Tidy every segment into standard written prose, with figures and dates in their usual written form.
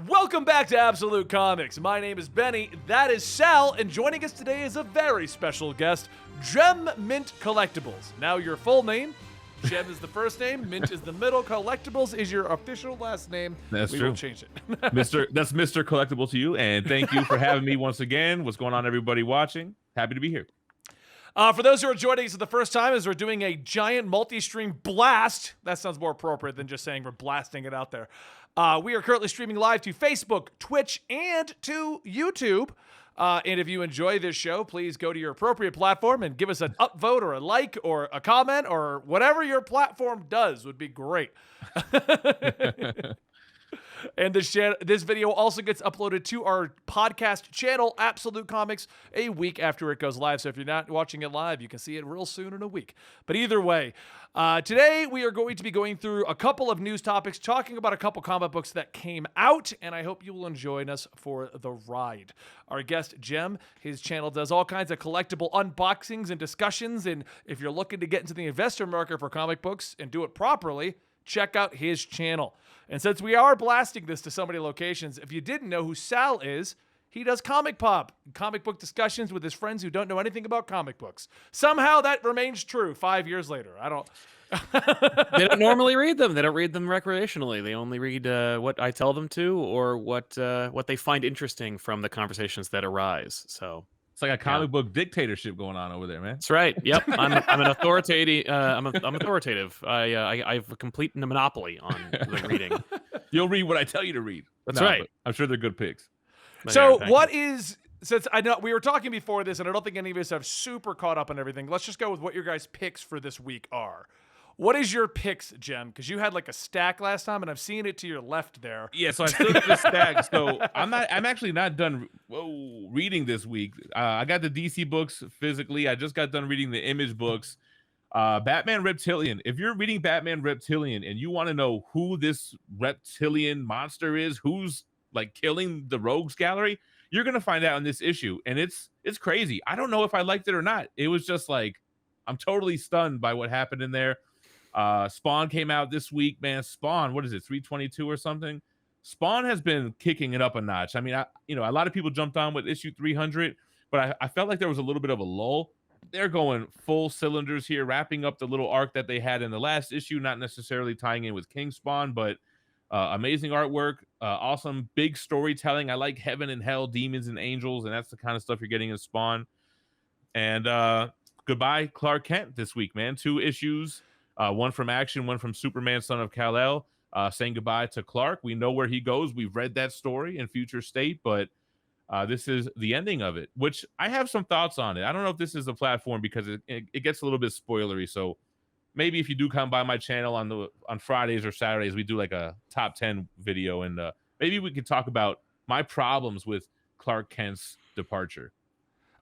Welcome back to Absolute Comics. My name is Benny, that is Sal, and joining us today is a very special guest, Gem Mint Collectibles. Now your full name, Gem is the first name, Mint is the middle, Collectibles is your official last name. That's we true. will change it. That's Mr. Collectible to you, and thank you for having me once again. What's going on, everybody watching? Happy to be here. For those who are joining us for the first time, as we're doing a giant multi-stream blast, that sounds more appropriate than just saying we're blasting it out there. We are currently streaming live to Facebook, Twitch, and to YouTube. And if you enjoy this show, please go to your appropriate platform and give us an upvote or a like or a comment or whatever your platform does would be great. And this video also gets uploaded to our podcast channel, Absolute Comics, a week after it goes live. So if you're not watching it live, you can see it real soon in a week. But either way, today we are going to be going through a couple of news topics, talking about a couple comic books that came out, and I hope you will join us for the ride. Our guest, Gem, his channel does all kinds of collectible unboxings and discussions, and if you're looking to get into the investor market for comic books and do it properly, check out his channel. And since we are blasting this to so many locations, if you didn't know who Sal is, he does Comic Pop, comic book discussions with his friends who don't know anything about comic books. Somehow that remains true 5 years later. I don't... They don't normally read them. They don't read them recreationally. They only read what I tell them to or what they find interesting from the conversations that arise. So... It's like a comic book dictatorship going on over there, man. That's right. Yep, I'm an authoritative. I'm authoritative. I have a complete monopoly on the reading. You'll read what I tell you to read. That's right. I'm sure they're good picks. So since I know we were talking before this, and I don't think any of us have super caught up on everything, let's just go with what your guys' picks for this week are. What is your picks, Gem? Because you had like a stack last time, and I've seen it to your left there. Yeah, so I still have the stack. So I'm actually not done reading this week. I got the DC books physically. I just got done reading the Image books. Batman Reptilian. If you're reading Batman Reptilian and you want to know who this reptilian monster is, who's like killing the Rogues Gallery, you're gonna find out in this issue, and it's crazy. I don't know if I liked it or not. It was just like I'm totally stunned by what happened in there. Spawn came out this week, man. Spawn, what is it, 322 or something? Spawn has been kicking it up a notch. I mean, a lot of people jumped on with issue 300, but I felt like there was a little bit of a lull. They're going full cylinders here, wrapping up the little arc that they had in the last issue, not necessarily tying in with King Spawn, but amazing artwork, awesome big storytelling. I like heaven and hell, demons and angels, and that's the kind of stuff you're getting in Spawn. And goodbye, Clark Kent this week, man. 2 issues. One from Action, one from Superman, Son of Kal-El, saying goodbye to Clark. We know where he goes. We've read that story in Future State, but this is the ending of it, which I have some thoughts on it. I don't know if this is a platform because it gets a little bit spoilery. So maybe if you do come by my channel on Fridays or Saturdays, we do like a top 10 video, and maybe we could talk about my problems with Clark Kent's departure.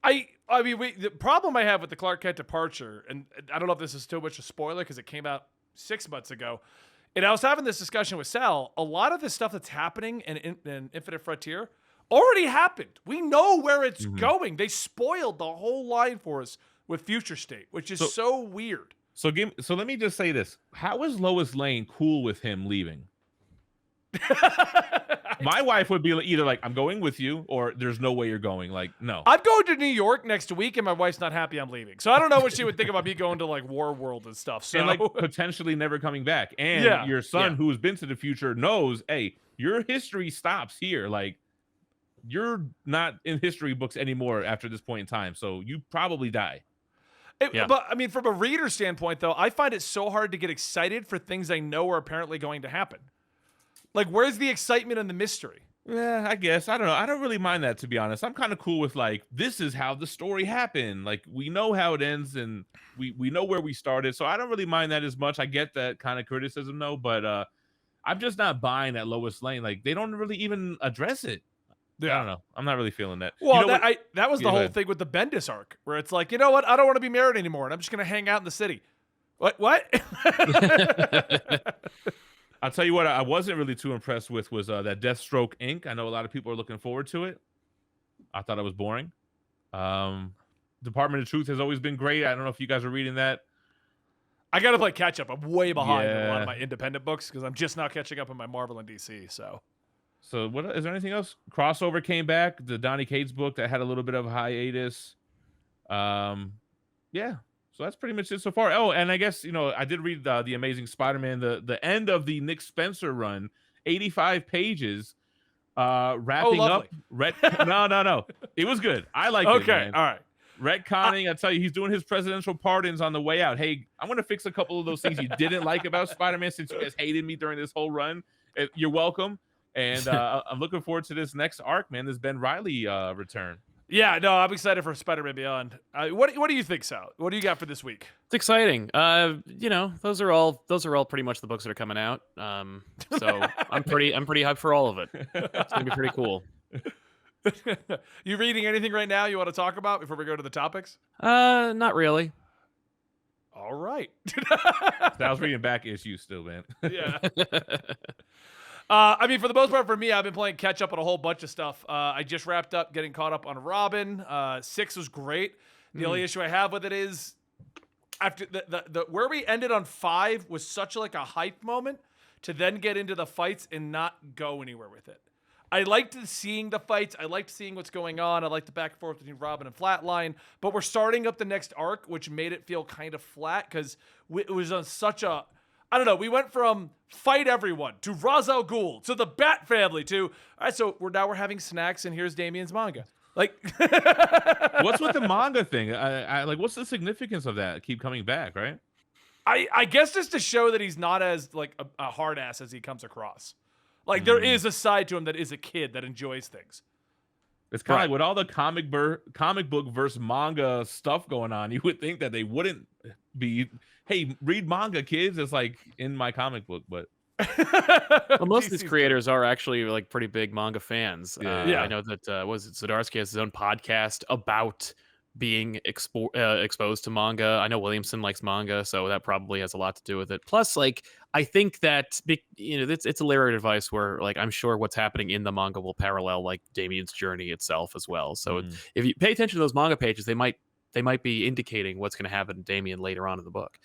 I mean, the problem I have with the Clark Kent departure, and I don't know if this is too much a spoiler because it came out 6 months ago, and I was having this discussion with Sal, a lot of the stuff that's happening in Infinite Frontier already happened. We know where it's going. They spoiled the whole line for us with Future State, which is so weird. So let me just say this. How is Lois Lane cool with him leaving? My wife would be either like, I'm going with you, or there's no way you're going. Like, no. I'm going to New York next week, and my wife's not happy I'm leaving. So I don't know what she would think about me going to like War World and stuff. So and like potentially never coming back. And your son, who's been to the future, knows, hey, your history stops here. Like, you're not in history books anymore after this point in time. So you probably die. But I mean, from a reader standpoint, though, I find it so hard to get excited for things I know are apparently going to happen. Like, where's the excitement and the mystery? Yeah, I guess. I don't know. I don't really mind that, to be honest. I'm kind of cool with, like, this is how the story happened. Like, we know how it ends, and we know where we started. So I don't really mind that as much. I get that kind of criticism, though. But I'm just not buying that Lois Lane. Like, they don't really even address it. Yeah. I don't know. I'm not really feeling that. Well, you know that was the whole thing with the Bendis arc, where it's like, you know what? I don't want to be married anymore, and I'm just going to hang out in the city. What? I'll tell you what I wasn't really too impressed with was that Deathstroke Inc. I know a lot of people are looking forward to it. I thought it was boring. Department of Truth has always been great. I don't know if you guys are reading that. I got to play catch up. I'm way behind in a lot of my independent books because I'm just now catching up on my Marvel and DC. So So what is there anything else? Crossover came back. The Donny Cates book that had a little bit of a hiatus. Yeah. So that's pretty much it so far. Oh, and I guess I did read the Amazing Spider-Man, the end of the Nick Spencer run, 85 pages. Wrapping up. No. It was good. I liked it. Okay, Man. all right. Retconning. I tell you, he's doing his presidential pardons on the way out. Hey, I'm gonna fix a couple of those things you didn't like about Spider-Man since you guys hated me during this whole run. You're welcome. And I'm looking forward to this next arc, man. This Ben Reilly return. Yeah, no, I'm excited for Spider-Man Beyond. What do you think, Sal? What do you got for this week? It's exciting. Those are all pretty much the books that are coming out. So I'm pretty hyped for all of it. It's gonna be pretty cool. You reading anything right now you want to talk about before we go to the topics? Not really. All right. I was reading back issues still, man. Yeah. I mean, for the most part, for me, I've been playing catch up on a whole bunch of stuff. I just wrapped up getting caught up on Robin. 6 was great. The only issue I have with it is after the where we ended on 5 was such like a hype moment to then get into the fights and not go anywhere with it. I liked seeing the fights. I liked seeing what's going on. I liked the back and forth between Robin and Flatline. But we're starting up the next arc, which made it feel kind of flat because it was on such a... I don't know. We went from fight everyone to Ra's al Ghul to the Bat family to... All right, so we're having snacks and here's Damien's manga. Like... What's with the manga thing? I like, what's the significance of that? Keep coming back, right? I guess just to show that he's not as like a hard ass as he comes across. Like there is a side to him that is a kid that enjoys things. It's kind of like with all the comic book versus manga stuff going on, you would think that they wouldn't be, hey, read manga, kids. It's like in my comic book, but well, most of these creators are actually like pretty big manga fans. Yeah. I know that Zdarsky has his own podcast about being exposed to manga. I know Williamson likes manga, so that probably has a lot to do with it. Plus, like, I think that it's a layered advice where, like, I'm sure what's happening in the manga will parallel like Damien's journey itself as well. So if you pay attention to those manga pages, they might be indicating what's going to happen to Damien later on in the book.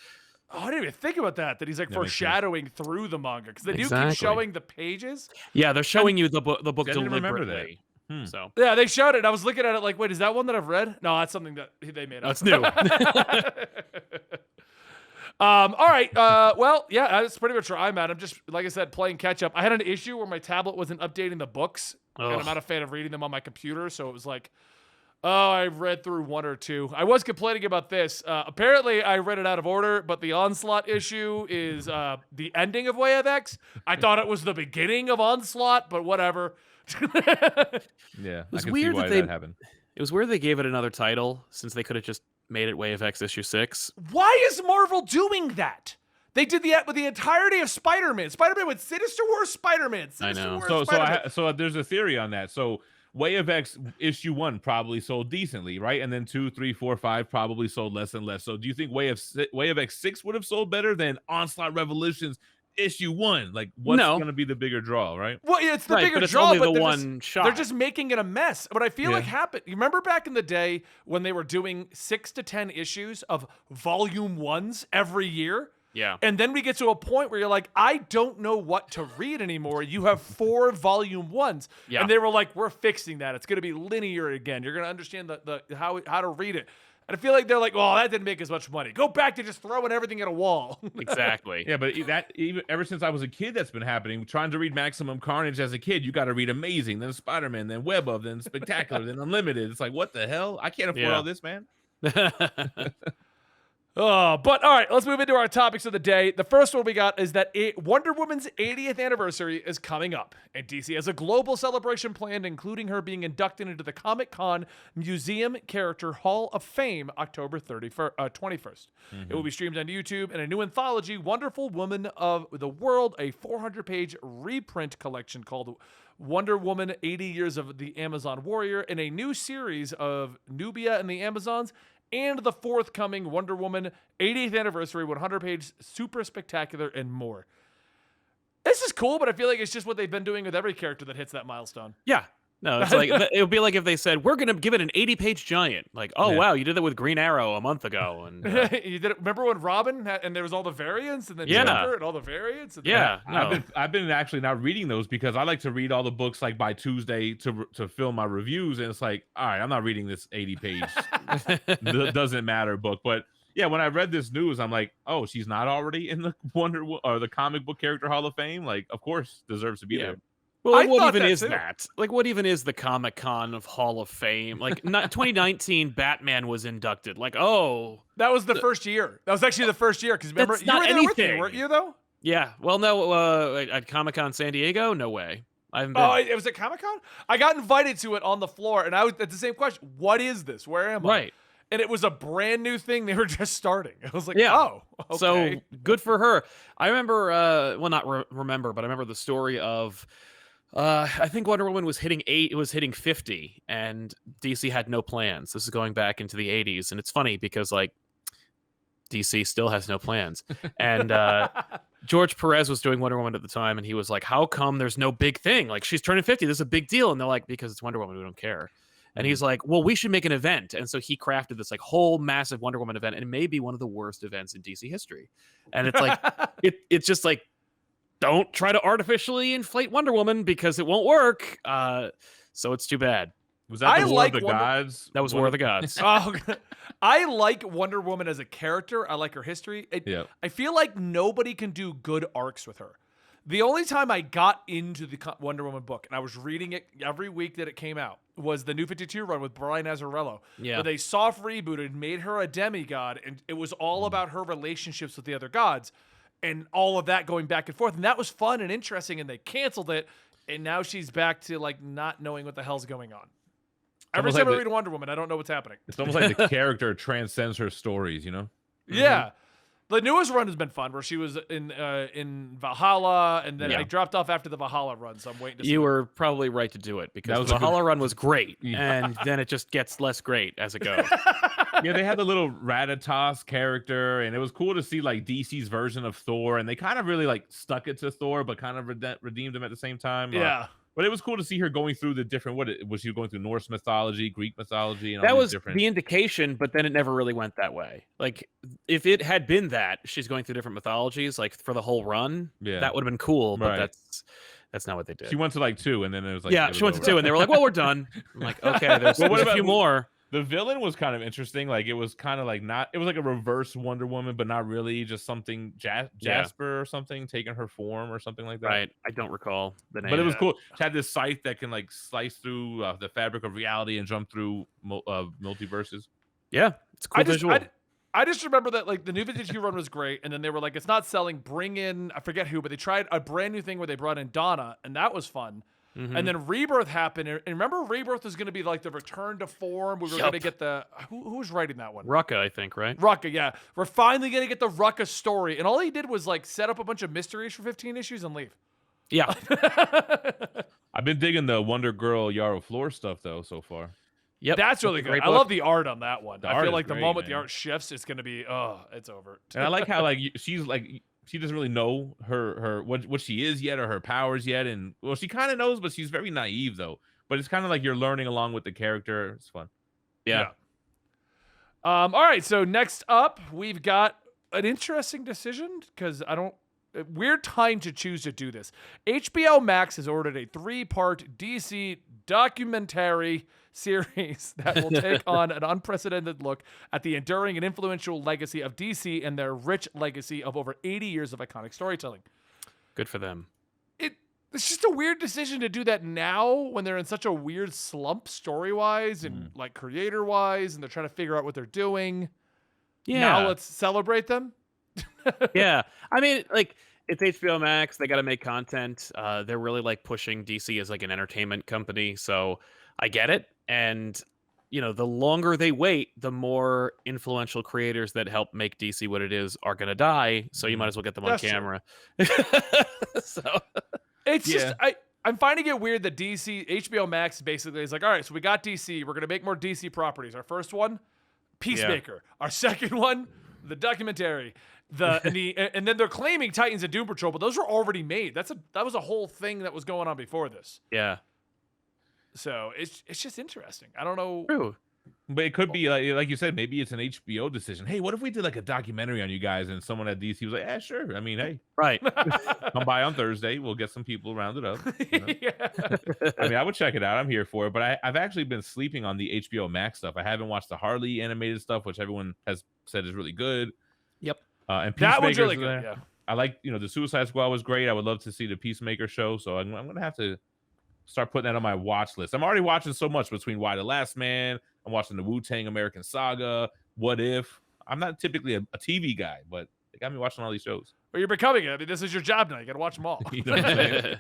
Oh, I didn't even think about that he's like foreshadowing through the manga because they do Exactly. keep showing the pages. Yeah, they're showing you the book I didn't remember deliberately. So yeah, they showed it. I was looking at it like, wait, is that one that I've read? No, that's something that they made up. that's new. All right. Well, yeah, that's pretty much where I'm at. I'm just, like I said, playing catch up. I had an issue where my tablet wasn't updating the books, and I'm not a fan of reading them on my computer. So it was like, oh, I read through 1 or 2. I was complaining about this. Apparently, I read it out of order, but the Onslaught issue is the ending of Way of X. I thought it was the beginning of Onslaught, but whatever. Yeah, was I can weird see why that that happened. It was weird they gave it another title since they could have just made it Way of X issue 6. Why is Marvel doing that? They did that with the entirety of Spider-Man. Spider-Man with Sinister Wars Spider-Man. Sinister Wars Spider-Man. So there's a theory on that. So Way of X issue 1 probably sold decently, right? And then 2, 3, 4, 5 probably sold less and less. So do you think Way of X 6 would have sold better than Onslaught Revolutions issue 1? Like, what's going to be the bigger draw, right? Well, yeah, it's the bigger it's draw, only but the one shot. They're just making it a mess. What I feel like happened, you remember back in the day when they were doing 6 to 10 issues of volume 1s every year? Yeah. And then we get to a point where you're like, I don't know what to read anymore. You have 4 volume 1s. Yeah. And they were like, we're fixing that. It's going to be linear again. You're going to understand the how to read it. And I feel like they're like, oh, that didn't make as much money. Go back to just throwing everything at a wall. Exactly. Yeah, but that even ever since I was a kid, that's been happening. Trying to read Maximum Carnage as a kid, you got to read Amazing, then Spider-Man, then Web of, then Spectacular, then Unlimited. It's like, what the hell? I can't afford all this, man. But all right, let's move into our topics of the day. The first one we got is that Wonder Woman's 80th anniversary is coming up, and DC has a global celebration planned, including her being inducted into the Comic-Con Museum Character Hall of Fame October 21st. It will be streamed on YouTube, and a new anthology, Wonderful Woman of the World, a 400-page reprint collection called Wonder Woman 80 Years of the Amazon Warrior, and a new series of Nubia and the Amazons, and the forthcoming Wonder Woman 80th anniversary 100-page super spectacular and more. This is cool, but I feel like it's just what they've been doing with every character that hits that milestone. Yeah. No, it's like it would be like if they said we're gonna give it an 80-page giant. Like, oh Yeah. wow, you did that with Green Arrow a month ago, and You did it, remember when Robin had, and there was all the variants, and then Yeah. Joker and all the variants? And yeah, no. I've been actually not reading those because I like to read all the books like by Tuesday to film my reviews, and it's like, all right, I'm not reading this 80-page doesn't matter book. But yeah, when I read this news, I'm like, oh, she's not already in the or the comic book character Hall of Fame. Like, of course, deserves to be Yeah. there. Well, I like, what thought even that is too. that? Like, what even is the Comic-Con of Hall of Fame? Like, 2019, Batman was inducted. Like, oh, that was the first year. That was actually the first year, because remember, That's you were not there with me, anything. weren't you, though? yeah. Well, no, at Comic-Con San Diego, no way. I haven't been. Oh, it was at Comic-Con? I got invited to it on the floor, and I was at the same question. What is this? Where am I? Right. And it was a brand new thing. They were just starting. I was like, Yeah. oh, okay. So good for her. I remember, well, not remember, but I remember the story of, I think Wonder Woman was hitting 50, and DC had no plans. This is going back into the 80s, and it's funny because like DC still has no plans. And George Perez was doing Wonder Woman at the time, and he was like, "How come there's no big thing? Like she's turning 50. This is a big deal." And they're like, "Because it's Wonder Woman. We don't care." And he's like, well, we should make an event. And so he crafted this like whole massive Wonder Woman event, and it may be one of the worst events in DC history. And it's like, it's just like, don't try to artificially inflate Wonder Woman because it won't work. So it's too bad. Was that I the War like of the Wonder- Gods? That was War of the Gods. Oh, I like Wonder Woman as a character. I like her history. I feel like nobody can do good arcs with her. The only time I got into the Wonder Woman book, and I was reading it every week that it came out, was the New 52 run with Brian Azzarello. Yeah. Where they soft rebooted, made her a demigod, and it was all about her relationships with the other gods, and all of that going back and forth. And that was fun and interesting, and they canceled it, and now she's back to like not knowing what the hell's going on. Every time I read Wonder Woman, I don't know what's happening. It's almost like the character transcends her stories, you know? Yeah. The newest run has been fun, where she was in Valhalla, and then I dropped off after the Valhalla run, so I'm waiting to see. You were probably right to do it because the Valhalla run was great, and then it just gets less great as it goes. Yeah, they had the little Rathatos character, and it was cool to see like DC's version of Thor, and they kind of really like stuck it to Thor, but kind of redeemed him at the same time. Yeah. But it was cool to see her going through the different. Was she going through Norse mythology, Greek mythology, and all That these was different? the indication, but then it never really went that way. Like, if it had been that she's going through different mythologies, like for the whole run, that would have been cool. But Right. that's not what they did. She went to like 2, and then it was like she went to 2, and they were like, "Well, we're done." I'm like, "Okay, there's a few more." The villain was kind of interesting. Like it was kind of like it was like a reverse Wonder Woman, but not really. Just something Jasper or something taking her form or something like that. Right. I don't recall the name. But it was cool. She had this scythe that can like slice through the fabric of reality and jump through multiverses. Yeah, it's a cool visual. I just remember that like the New 52 run was great, and then they were like, it's not selling. Bring in, I forget who, but they tried a brand new thing where they brought in Donna, and that was fun. And then Rebirth happened, and remember Rebirth was going to be like the return to form. We were going to get the who was writing that one? Rucka, I think, right? Rucka, yeah. We're finally going to get the Rucka story, and all he did was like set up a bunch of mysteries for 15 issues and leave. Yeah. I've been digging the Wonder Girl Yarrow Floor stuff though so far. Yep, that's really good. I love the art on that one. I feel like the moment the art shifts, it's going to be it's over. And I like how like she's like. She doesn't really know her what she is yet or her powers yet, and well, she kind of knows, but she's very naive though. But it's kind of like you're learning along with the character. It's fun. Yeah. All right. So next up, we've got an interesting decision because weird time to choose to do this. HBO Max has ordered a 3-part DC documentary series that will take on an unprecedented look at the enduring and influential legacy of DC and their rich legacy of over 80 years of iconic storytelling. Good for them. It's just a weird decision to do that now when they're in such a weird slump story-wise and like creator-wise, and they're trying to figure out what they're doing. Yeah. Now let's celebrate them. Yeah. I mean, like, it's HBO Max. They got to make content. They're really like pushing DC as like an entertainment company. So I get it. And, you know, the longer they wait, the more influential creators that help make DC what it is are going to die. So you might as well get them on camera. So it's just, I'm finding it weird that HBO Max basically is like, all right, so we got DC. We're going to make more DC properties. Our first one, Peacemaker. Yeah. Our second one, the documentary. And then they're claiming Titans and Doom Patrol, but those were already made. That was a whole thing that was going on before this. Yeah. So it's just interesting. I don't know. True. But it could be like you said, maybe it's an HBO decision. Hey, what if we did like a documentary on you guys? And someone at DC was like, "Yeah, sure. I mean, hey, Right. come by on Thursday. We'll get some people rounded up." You know? Yeah. I mean, I would check it out. I'm here for it. But I've actually been sleeping on the HBO Max stuff. I haven't watched the Harley animated stuff, which everyone has said is really good. Yep. And That one's Peacemaker's really there. good. Yeah. I like, the Suicide Squad was great. I would love to see the Peacemaker show. So I'm gonna have to start putting that on my watch list. I'm already watching so much between Why the Last Man. I'm watching the Wu-Tang American Saga. What If? I'm not typically a TV guy, but they got me watching all these shows. Well, you're becoming it. I mean, this is your job now. You got to watch them all. You know what I'm saying?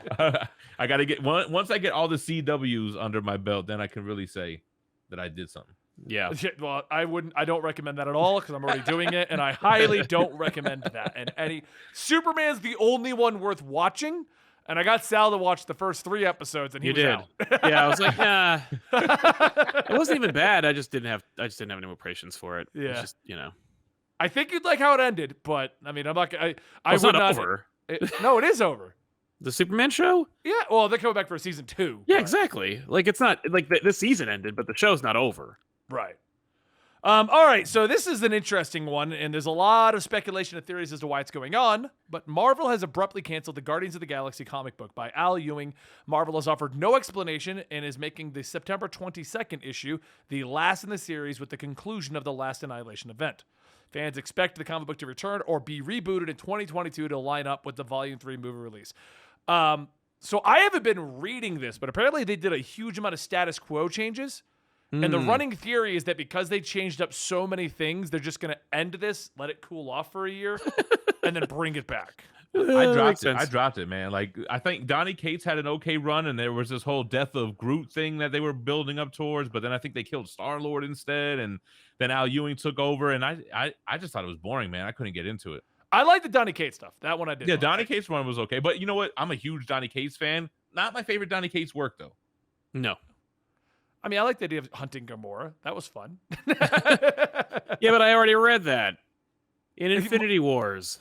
I got to get once I get all the CWs under my belt, then I can really say that I did something. Yeah. Well, I don't recommend that at all because I'm already doing it, and I highly don't recommend that. And Superman's the only one worth watching. And I got Sal to watch the first 3 episodes, and he was out. Yeah, I was like, nah. It wasn't even bad. I just didn't have any more patience for it. Yeah. It's just, I think you'd like how it ended, but I mean, I'm not. I it's would not not. over. No, it is over. The Superman show? Yeah. Well, they're coming back for season 2. Yeah, but- exactly. Like it's not like this season ended, but the show's not over. Right. All right, so this is an interesting one, and there's a lot of speculation and theories as to why it's going on, but Marvel has abruptly canceled the Guardians of the Galaxy comic book by Al Ewing. Marvel has offered no explanation and is making the September 22nd issue the last in the series with the conclusion of the last Annihilation event. Fans expect the comic book to return or be rebooted in 2022 to line up with the Volume 3 movie release. So I haven't been reading this, but apparently they did a huge amount of status quo changes. And the running theory is that because they changed up so many things, they're just going to end this, let it cool off for a year, and then bring it back. I dropped it, man. Like, I think Donny Cates had an okay run, and there was this whole Death of Groot thing that they were building up towards, but then I think they killed Star-Lord instead, and then Al Ewing took over, and I just thought it was boring, man. I couldn't get into it. I like the Donny Cates stuff. That one I did. Yeah, like. Donny Cates one was okay, but you know what? I'm a huge Donny Cates fan. Not my favorite Donny Cates work, though. No. I mean, I like the idea of hunting Gamora. That was fun. Yeah, but I already read that in Infinity Wars.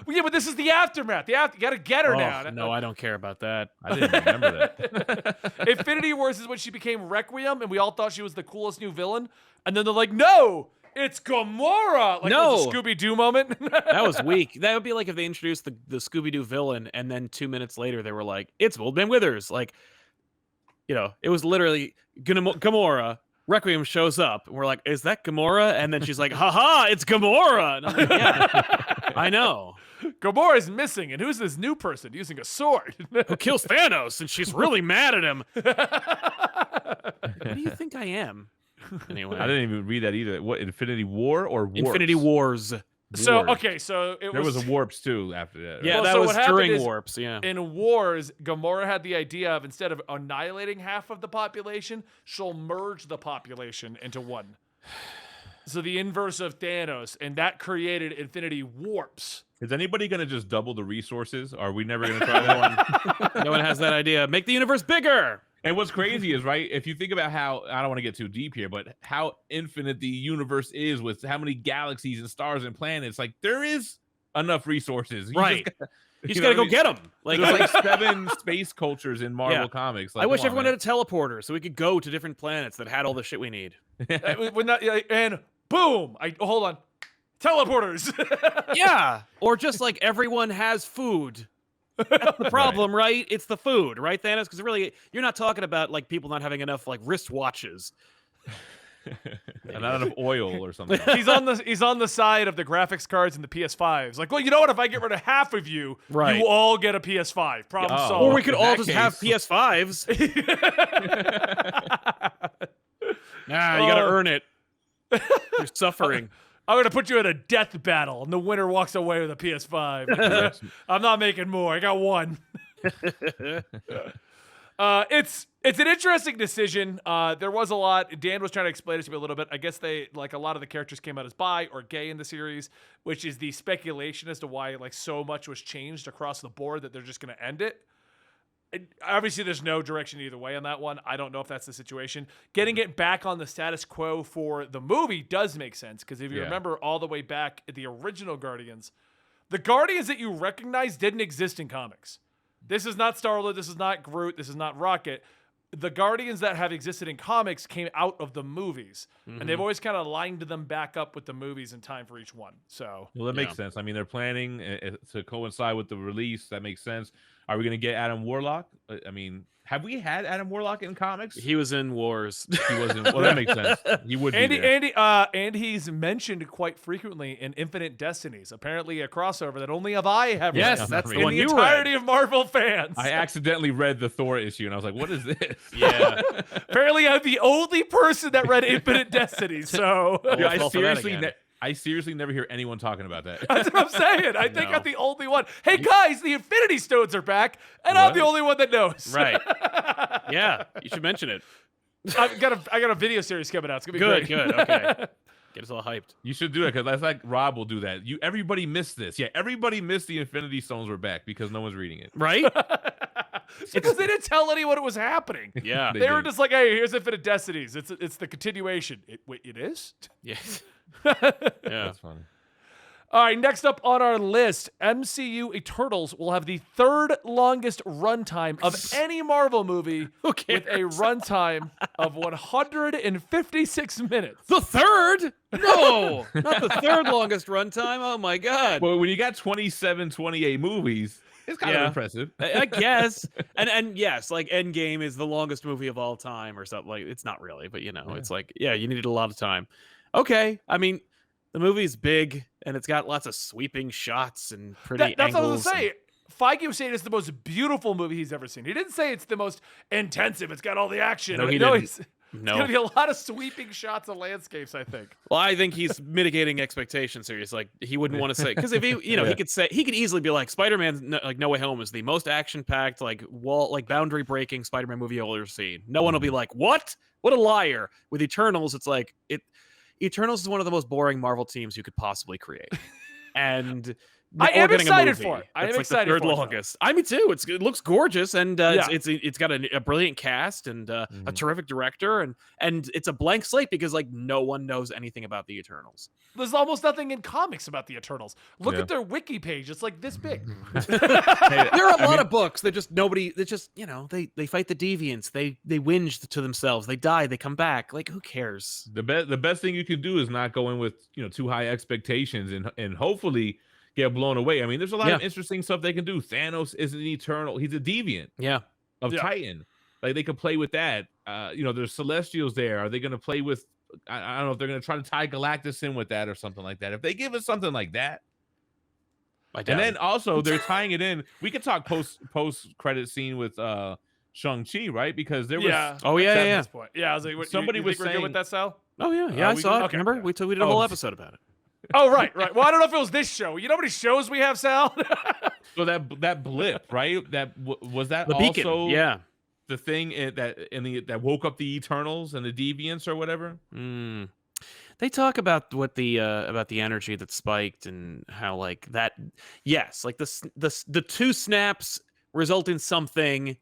Well, yeah, but this is the aftermath. You got to get her now. No, I don't care about that. I didn't remember that. Infinity Wars is when she became Requiem, and we all thought she was the coolest new villain. And then they're like, no, it's Gamora. Like, No. it was a Scooby-Doo moment. That was weak. That would be like if they introduced the Scooby-Doo villain, and then 2 minutes later they were like, it's Old Man Withers. Like, it was literally Gamora. Requiem shows up, and we're like, is that Gamora? And then she's like, haha, it's Gamora. And I'm like, yeah, I know. Gamora's missing, and who's this new person using a sword? Who kills Thanos, and she's really mad at him. What do you think I am? Anyway. I didn't even read that either. What, Infinity War or Warps? Infinity Wars. So, Wars. okay, so There was a Warps too after that. Right? Yeah, Well, that so was what happened during is- Warps, yeah. In Wars, Gamora had the idea of instead of annihilating half of the population, she'll merge the population into one. So the inverse of Thanos, and that created Infinity Warps. Is anybody going to just double the resources? Are we never going to try that one? No one has that idea. Make the universe bigger. And what's crazy is, right, if you think about how, I don't want to get too deep here, but how infinite the universe is with how many galaxies and stars and planets, like, there is enough resources. Right. You just got to go get them. Like, There's like 7 space cultures in Marvel comics. Like, I wish come on, everyone man. had a teleporter so we could go to different planets that had all the shit we need. And boom! Hold on. Teleporters. Yeah. Or just like everyone has food. That's the problem, right? It's the food, right, Thanos? Because really, you're not talking about like people not having enough like wristwatches. And not enough oil or something. He's on the side of the graphics cards and the PS5s. Like, well, you know what? If I get rid of half of you, Right. you all get a PS5. Problem Oh. solved. Or we could in all that just have case- PS5s. Nah, you gotta earn it. You're suffering. I'm gonna put you in a death battle, and the winner walks away with a PS5. I'm not making more. I got one. It's an interesting decision. There was a lot. Dan was trying to explain it to me a little bit. I guess they like a lot of the characters came out as bi or gay in the series, which is the speculation as to why like so much was changed across the board that they're just gonna end it. Obviously, there's no direction either way on that one. I don't know if that's the situation. Getting it back on the status quo for the movie does make sense because if you remember all the way back at the original Guardians, the Guardians that you recognize didn't exist in comics. This is not Star-Lord. This is not Groot. This is not Rocket. the Guardians that have existed in comics came out of the movies, and they've always kind of lined them back up with the movies in time for each one. So, well, that makes sense. I mean, they're planning to coincide with the release. That makes sense. Are we going to get Adam Warlock? I mean, have we had Adam Warlock in comics? He was in Wars. He wasn't. Well, that makes sense. He would be there. And he's mentioned quite frequently in Infinite Destinies. Apparently, a crossover that only I have Yes, read that's the in one the you entirety read. of Marvel fans. I accidentally read the Thor issue, and I was like, "What is this?" Yeah. Apparently, I'm the only person that read Infinite Destinies. So Well, Dude, fall for that again. I seriously never hear anyone talking about that. that's what I'm saying. I think No. I'm the only one. Hey guys, the Infinity Stones are back, and I'm the What? only one that knows. Right. Yeah, you should mention it. I got a video series coming out. It's gonna be Good, great. good. Okay. Get us all hyped. You should do it because that's like Rob will do that. Everybody missed this. Yeah, everybody missed the Infinity Stones were back because no one's reading it. Right? Because they didn't tell anyone it was happening. Yeah. They were did. just like, "Hey, here's Infinite Destinies. It's the continuation." Wait, it is? Yes. Yeah. That's funny. All right, next up on our list, MCU Eternals will have the third longest runtime of any Marvel movie Who with a cares? runtime of 156 minutes. The third? No, not the third longest runtime. Oh my god. Well, when you got 27, 28 movies, it's kind of Yeah. impressive. I guess. And yes, like Endgame is the longest movie of all time or something. Like it's not really, but it's like, yeah, you needed a lot of time. Okay. I mean, the movie's big and it's got lots of sweeping shots and pretty That's what I angles. was going to say. Feige was saying it's the most beautiful movie he's ever seen. He didn't say it's the most intensive. It's got all the action. No, he No, didn't. it's No. going to be a lot of sweeping shots of landscapes, I think. Well, I think he's mitigating expectations here. He's like, he wouldn't want to say, because if he, Yeah. he could easily be like, Spider-Man, like No Way Home is the most action-packed, like boundary-breaking Spider-Man movie you'll ever see. No one will be like, what? What a liar. With Eternals, it's like, Eternals is one of the most boring Marvel teams you could possibly create. And I am getting a excited movie. for it. I It's am like excited the third for it, though. longest. I me too. It looks gorgeous, and Yeah. it's got a brilliant cast and a terrific director, and it's a blank slate because like no one knows anything about the Eternals. There's almost nothing in comics about the Eternals. Look Yeah. at their wiki page. It's like this big. There are a lot of books that just nobody. That just they fight the deviants. They whinge to themselves. They die. They come back. Like who cares? The best thing you can do is not go in with too high expectations and hopefully get blown away. I mean, there's a lot of interesting stuff they can do. Thanos isn't eternal; he's a deviant Yeah. of Yeah. Titan. Like they could play with that. There's Celestials there. Are they going to play with? I don't know if they're going to try to tie Galactus in with that or something like that. If they give us something like that, I doubt and then it. also they're tying it in. We could talk post credit scene with Shang-Chi, right? Because there was Oh yeah, At yeah. this point. Yeah, I was like, what, Somebody you was think we're good with saying- that, Sal? Oh yeah, yeah. I we saw good? it. Okay, Remember okay. we did a whole Oh. episode about it. Oh, right. Well, I don't know if it was this show. You know how many shows we have, Sal? so that blip, right? Was that The beacon. also Yeah. the thing that woke up the Eternals and the Deviants or whatever? Mm. They talk about what the energy that spiked and how like that. Yes, like the two snaps result in something.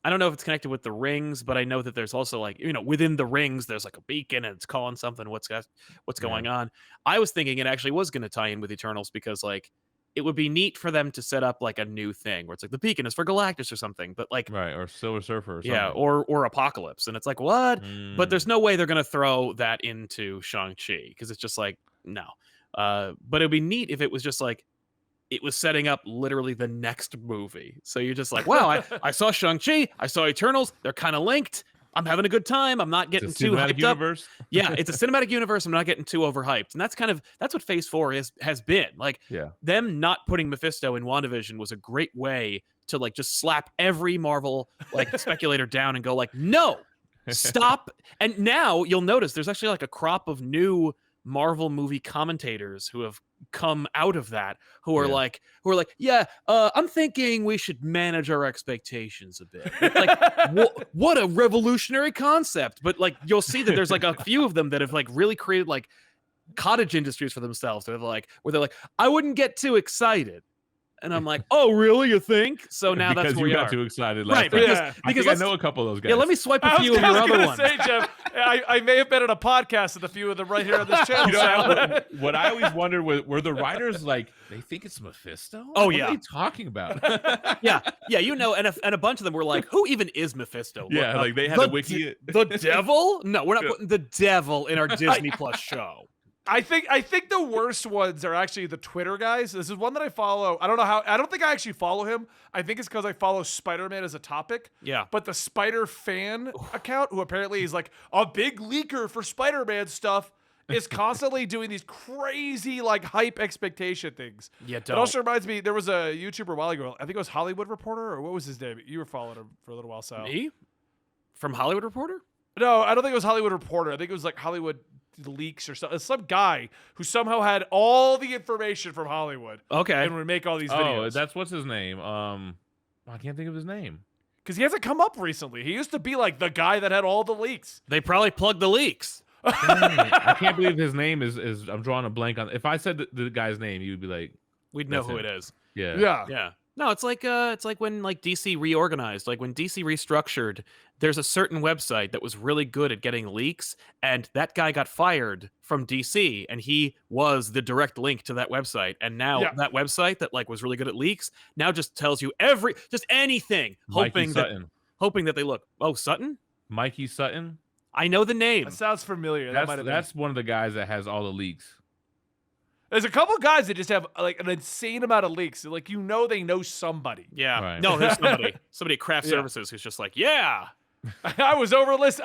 I don't know if it's connected with the rings, but I know that there's also like within the rings there's like a beacon and it's calling something. What's going on? I was thinking it actually was going to tie in with Eternals because like it would be neat for them to set up like a new thing where it's like the beacon is for Galactus or something, but like Right, or Silver Surfer or something. yeah, or Apocalypse, and it's like what? But there's no way they're gonna throw that into Shang-Chi because it's just like no. But it'd be neat if it was just like it was setting up literally the next movie. So you're just like, wow, I saw Shang-Chi, I saw Eternals, they're kind of linked. I'm having a good time. I'm not getting It's a too cinematic hyped universe. up. Yeah, it's a cinematic universe. I'm not getting too overhyped. And that's what Phase 4 has been. Like Yeah. them not putting Mephisto in WandaVision was a great way to like just slap every Marvel like speculator down and go like, no, stop. And now you'll notice there's actually like a crop of new Marvel movie commentators who have come out of that who are like I'm thinking we should manage our expectations a bit. Like what a revolutionary concept. But like you'll see that there's like a few of them that have like really created like cottage industries for themselves where they're like I wouldn't get too excited. And I'm like, oh, really? You think? So now because that's where you we got are. too excited Right, last time. because- I think I know a couple of those guys. Yeah, let me swipe a I few was of your other gonna ones. say, Jeff, I may have been at a podcast with a few of them right here on this channel. You know, Sal. what I always wondered were the writers like, they think it's Mephisto? Oh, What yeah. are they talking about? Yeah, you know, and a bunch of them were like, who even is Mephisto? Yeah, Look, like they had a wiki. The devil? No, we're not Yeah. putting the devil in our Disney Plus show. I think the worst ones are actually the Twitter guys. This is one that I follow. I don't think I actually follow him. I think it's because I follow Spider-Man as a topic. Yeah. But the Spider fan account, who apparently is like a big leaker for Spider-Man stuff, is constantly doing these crazy like hype expectation things. Yeah, It also reminds me, there was a YouTuber a while ago, I think it was Hollywood Reporter, or what was his name? You were following him for a little while, Sal. Me? From Hollywood Reporter? No, I don't think it was Hollywood Reporter. I think it was like Hollywood Leaks or something. Some guy who somehow had all the information from Hollywood Okay. and would make all these Oh, videos. that's what's his name. I can't think of his name. Because he hasn't come up recently. He used to be like the guy that had all the leaks. They probably plugged the leaks. I can't believe his name is. I'm drawing a blank on. If I said the guy's name, you'd be like, We'd know That's who it. it is. yeah, Yeah. Yeah. No, it's like when like DC reorganized, like when DC restructured, there's a certain website that was really good at getting leaks, and that guy got fired from DC, and he was the direct link to that website. And now Yeah. that website that like was really good at leaks now just tells you just anything, Mikey Sutton. hoping that they look. Oh, Sutton? Mikey Sutton. I know the name. That sounds familiar. That might have been. That's one of the guys that has all the leaks. There's a couple guys that just have like an insane amount of leaks. Like, you know, they know somebody. Yeah. Right. No, there's somebody at Craft Yeah. Services who's just like, yeah. I was overlist.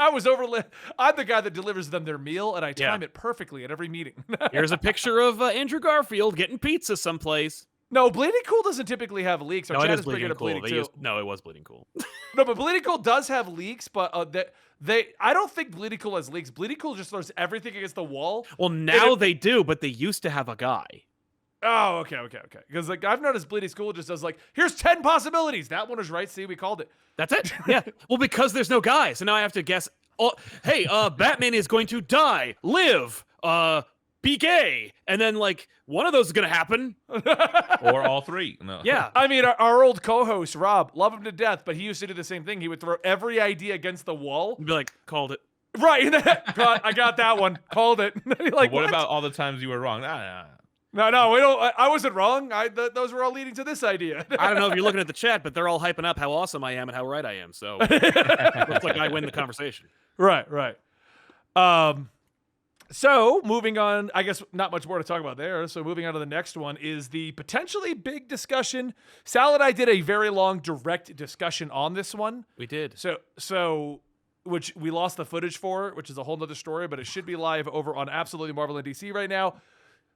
I'm the guy that delivers them their meal, and I time it perfectly at every meeting. Here's a picture of Andrew Garfield getting pizza someplace. No, Bleeding Cool doesn't typically have leaks. Our No, it chat is is bringing Bleeding up Cool. Bleeding Cool. No, it was Bleeding Cool. No, but Bleeding Cool does have leaks, but I don't think Bleeding Cool has leaks. Bleeding Cool just throws everything against the wall. Well, now they do, but they used to have a guy. Oh, okay. Because like I've noticed Bleeding Cool just does like, here's 10 possibilities. That one was right. See, we called it. That's it. Yeah. Well, because there's no guy, so now I have to guess. Oh, hey, Batman is going to die, live, be gay, and then like one of those is gonna happen. Or all three. No. Yeah. I mean, our old co-host Rob, love him to death, but he used to do the same thing. He would throw every idea against the wall. Be like, called it. Right. I got that one. Called it. Like, What about all the times you were wrong? Nah. No, we don't. I wasn't wrong. Those were all leading to this idea. I don't know if you're looking at the chat, but they're all hyping up how awesome I am and how right I am. So looks like I win the conversation. Right. So moving on, I guess not much more to talk about there. So moving on to the next one is the potentially big discussion. Sal and I did a very long direct discussion on this one. We did. So which we lost the footage for, which is a whole nother story, but it should be live over on Absolutely Marvel and DC right now.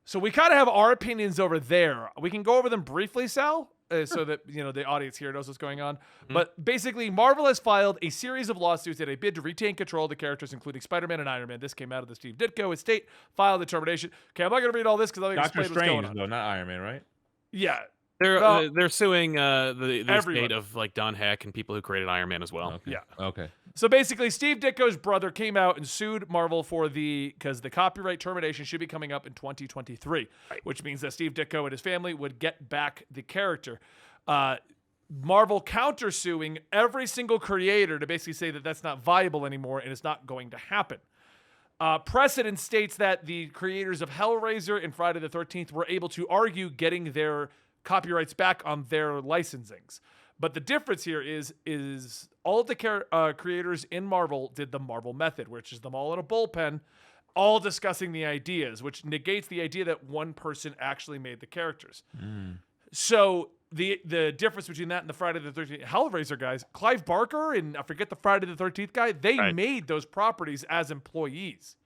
So we kind of have our opinions over there. We can go over them briefly, Sal, so that the audience here knows what's going on. But basically, Marvel has filed a series of lawsuits in a bid to retain control of the characters, including Spider-Man and Iron Man. This came out of the Steve Ditko estate, filed the termination. Okay, I'm not going to read all this because I'm going to Doctor explain what's going Strange, on. though, not Iron Man, right? Yeah. They're suing the everyone. estate of like Don Heck and people who created Iron Man as well. Okay. Yeah. Okay. So basically, Steve Ditko's brother came out and sued Marvel because the copyright termination should be coming up in 2023, which means that Steve Ditko and his family would get back the character. Marvel countersuing every single creator to basically say that that's not viable anymore and it's not going to happen. Precedent states that the creators of Hellraiser and Friday the 13th were able to argue getting their copyrights back on their licensings. But the difference here is all of the creators in Marvel did the Marvel method, which is them all in a bullpen, all discussing the ideas, which negates the idea that one person actually made the characters. So the difference between that and the Friday the 13th Hellraiser guys, Clive Barker and I forget the Friday the 13th guy, they made those properties as employees.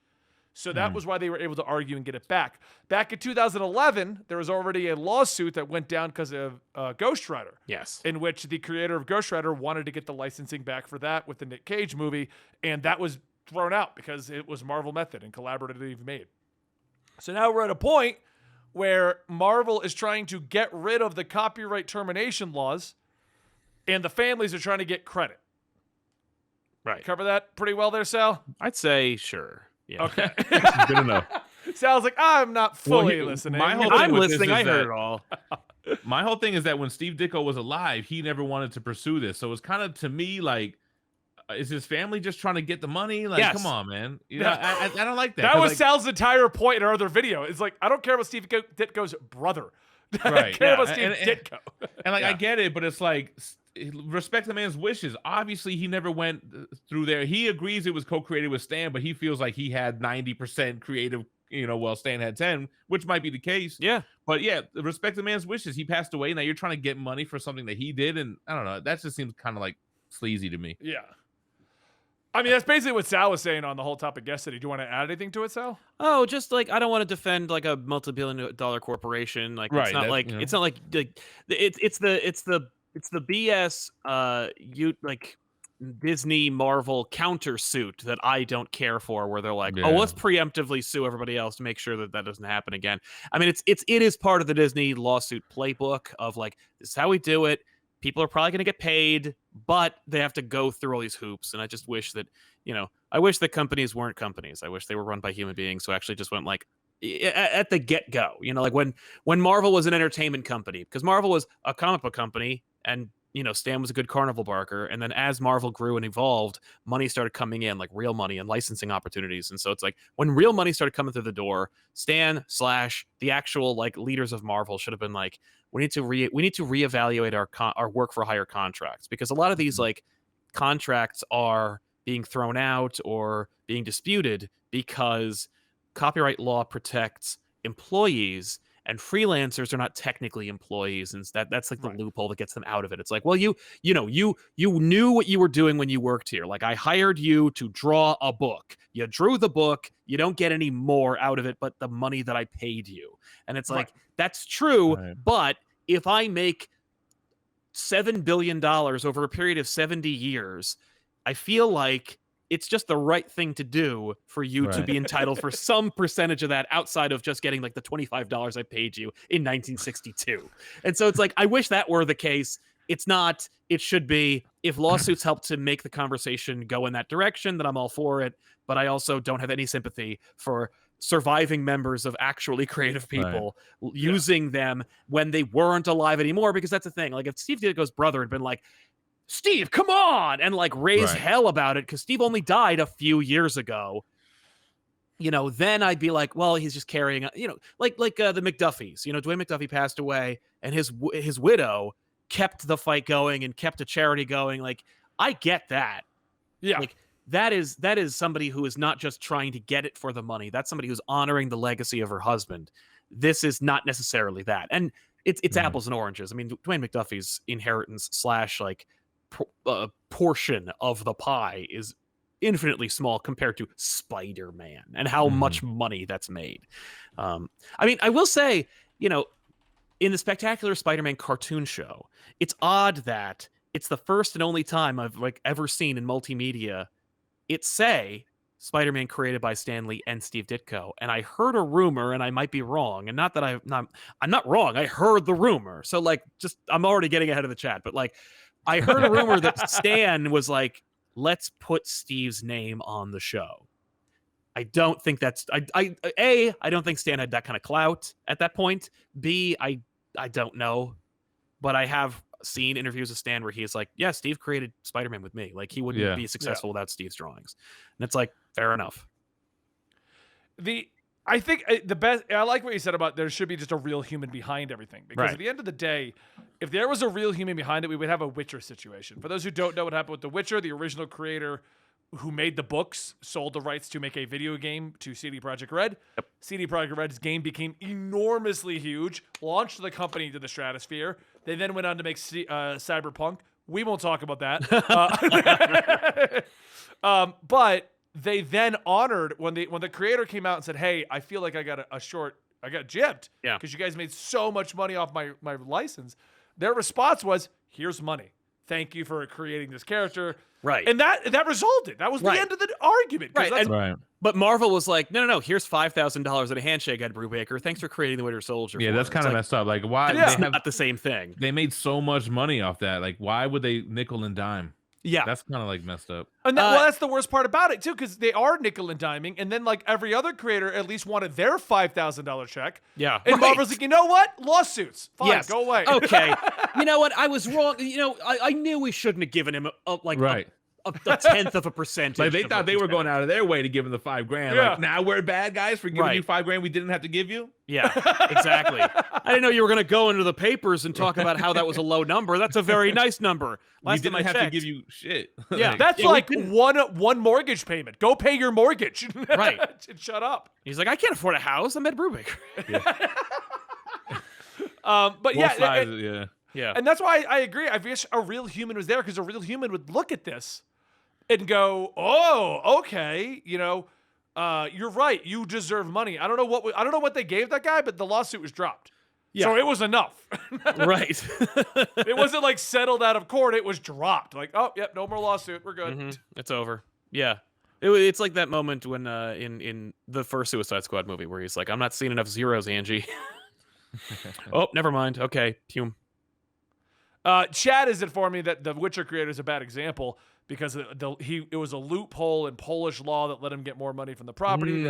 So that was why they were able to argue and get it back. Back in 2011, there was already a lawsuit that went down because of Ghost Rider. Yes. In which the creator of Ghost Rider wanted to get the licensing back for that with the Nick Cage movie, and that was thrown out because it was Marvel method and collaboratively made. So now we're at a point where Marvel is trying to get rid of the copyright termination laws, and the families are trying to get credit. Right. Cover that pretty well there, Sal? I'd say sure. Yeah. Okay. Good enough. Sal's like, I'm not fully listening. my whole I'm thing with this listening. is I heard that- it all. my whole thing is that when Steve Ditko was alive, he never wanted to pursue this. So it's kind of, to me, like, is his family just trying to get the money? Like, Yes. come on, man. You know, I don't like that. That was like, Sal's entire point in our other video. It's like, I don't care about Steve Ditko's brother. I Right, care yeah, about Steve and- Ditko. and like, Yeah. I get it, but it's like, respect the man's wishes. Obviously, he never went through there. He agrees it was co-created with Stan, but he feels like he had 90% creative, while Stan had 10, which might be the case. Yeah. But yeah, respect the man's wishes. He passed away. Now you're trying to get money for something that he did, and I don't know. That just seems kind of like sleazy to me. Yeah. I mean, that's basically what Sal was saying on the whole topic yesterday. Do you want to add anything to it, Sal? Oh, just like I don't want to defend like a multi-billion-dollar corporation. Like Right, it's not that- like it's not like it's the BS you like Disney Marvel countersuit that I don't care for, where they're like, oh, Yeah. let's preemptively sue everybody else to make sure that doesn't happen again. I mean, it is part of the Disney lawsuit playbook of like, this is how we do it. People are probably going to get paid, but they have to go through all these hoops. And I just wish that, I wish that companies weren't companies. I wish they were run by human beings who actually just went like at the get-go, like when Marvel was an entertainment company, because Marvel was a comic book company and, Stan was a good carnival barker. And then as Marvel grew and evolved, money started coming in, like real money and licensing opportunities. And so it's like when real money started coming through the door, Stan / the actual like leaders of Marvel should have been like, we need to reevaluate our work for hire contracts, because a lot of these like contracts are being thrown out or being disputed because copyright law protects employees and freelancers are not technically employees, and that's like the loophole that gets them out of it. It's like, well, you knew what you were doing when you worked here. Like, I hired you to draw a book. You drew the book. You don't get any more out of it but the money that I paid you. And it's like, that's true, but if I make $7 billion over a period of 70 years, I feel like it's just the right thing to do for you to be entitled for some percentage of that outside of just getting like the $25 I paid you in 1962. And so it's like, I wish that were the case. It's not. It should be. If lawsuits help to make the conversation go in that direction, then I'm all for it. But I also don't have any sympathy for surviving members of actually creative people using them when they weren't alive anymore, because that's the thing. Like, if Steve Ditko's brother had been like, Steve, come on, and like raise hell about it, because Steve only died a few years ago, then I'd be like, well, he's just carrying, like the McDuffies. Dwayne McDuffie passed away, and his widow kept the fight going and kept a charity going. Like, I get that. Yeah. Like, that is somebody who is not just trying to get it for the money. That's somebody who's honoring the legacy of her husband. This is not necessarily that. And it's apples and oranges. I mean, Dwayne McDuffie's inheritance / like portion of the pie is infinitely small compared to Spider-Man and how much money that's made. I mean, I will say, in the Spectacular Spider-Man cartoon show, it's odd that it's the first and only time I've like ever seen in multimedia it say Spider-Man created by Stan Lee and Steve Ditko. And I heard a rumor, and I might be wrong, and not that I'm not wrong. I heard the rumor. So like, just, I'm already getting ahead of the chat, but like, I heard a rumor that Stan was like, let's put Steve's name on the show. I don't think that's, I don't think Stan had that kind of clout at that point. B, I don't know, but I have seen interviews with Stan where he's like, yeah, Steve created Spider-Man with me. Like, he wouldn't be successful without Steve's drawings. And it's like, fair enough. I think the best, I like what you said about there should be just a real human behind everything. Because at the end of the day, if there was a real human behind it, we would have a Witcher situation. For those who don't know what happened with The Witcher, the original creator who made the books sold the rights to make a video game to CD Projekt Red. Yep. CD Projekt Red's game became enormously huge, launched the company to the stratosphere. They then went on to make Cyberpunk. We won't talk about that. But they then honored when the creator came out and said, "Hey, I feel like I got I got gypped because you guys made so much money off my license." Their response was, "Here's money. Thank you for creating this character." Right. And that resulted. That was the end of the argument. Right. But Marvel was like, no, here's $5,000 in a handshake, Ed Brubaker. Thanks for creating the Winter Soldier. Yeah, that's kind of messed up. Like, why? It's not the same thing. They made so much money off that. Like, why would they nickel and dime? Yeah. That's kind of like messed up. And well, that's the worst part about it too, because they are nickel and diming, and then like every other creator at least wanted their $5,000 check. Yeah. And Marvel's like, you know what? Lawsuits. Fine, Yes. go away. Okay. You know what? I was wrong. You know, I knew we shouldn't have given him a 1/10 of a percentage. Like they of thought what they he's were going getting. out of their way to give him the $5,000. Yeah. Like, now we're bad guys for giving Right. you $5,000 we didn't have to give you. Yeah, exactly. I didn't know you were going to go into the papers and talk about how that was a low number. That's a very nice number. We Last time didn't I have to checked. give you shit. Yeah. That's Yeah, we like didn't- one mortgage payment. Go pay your mortgage. Right. And shut up. He's like, I can't afford a house. I'm Ed Brubaker. But Both yeah, sides, yeah. Yeah. and that's why I agree. I wish a real human was there, because a real human would look at this and go, "Oh, okay, you're right. You deserve money." I don't know what they gave that guy, but the lawsuit was dropped. Yeah. So it was enough. Right. It wasn't like settled out of court. It was dropped. Like, oh, yep, no more lawsuit. We're good. Mhm. It's over. Yeah. It's like that moment when in the first Suicide Squad movie where he's like, I'm not seeing enough zeros, Angie. Oh, never mind. Okay. Hume. Chad has informed me that the Witcher creator is a bad example because it was a loophole in Polish law that let him get more money from the property.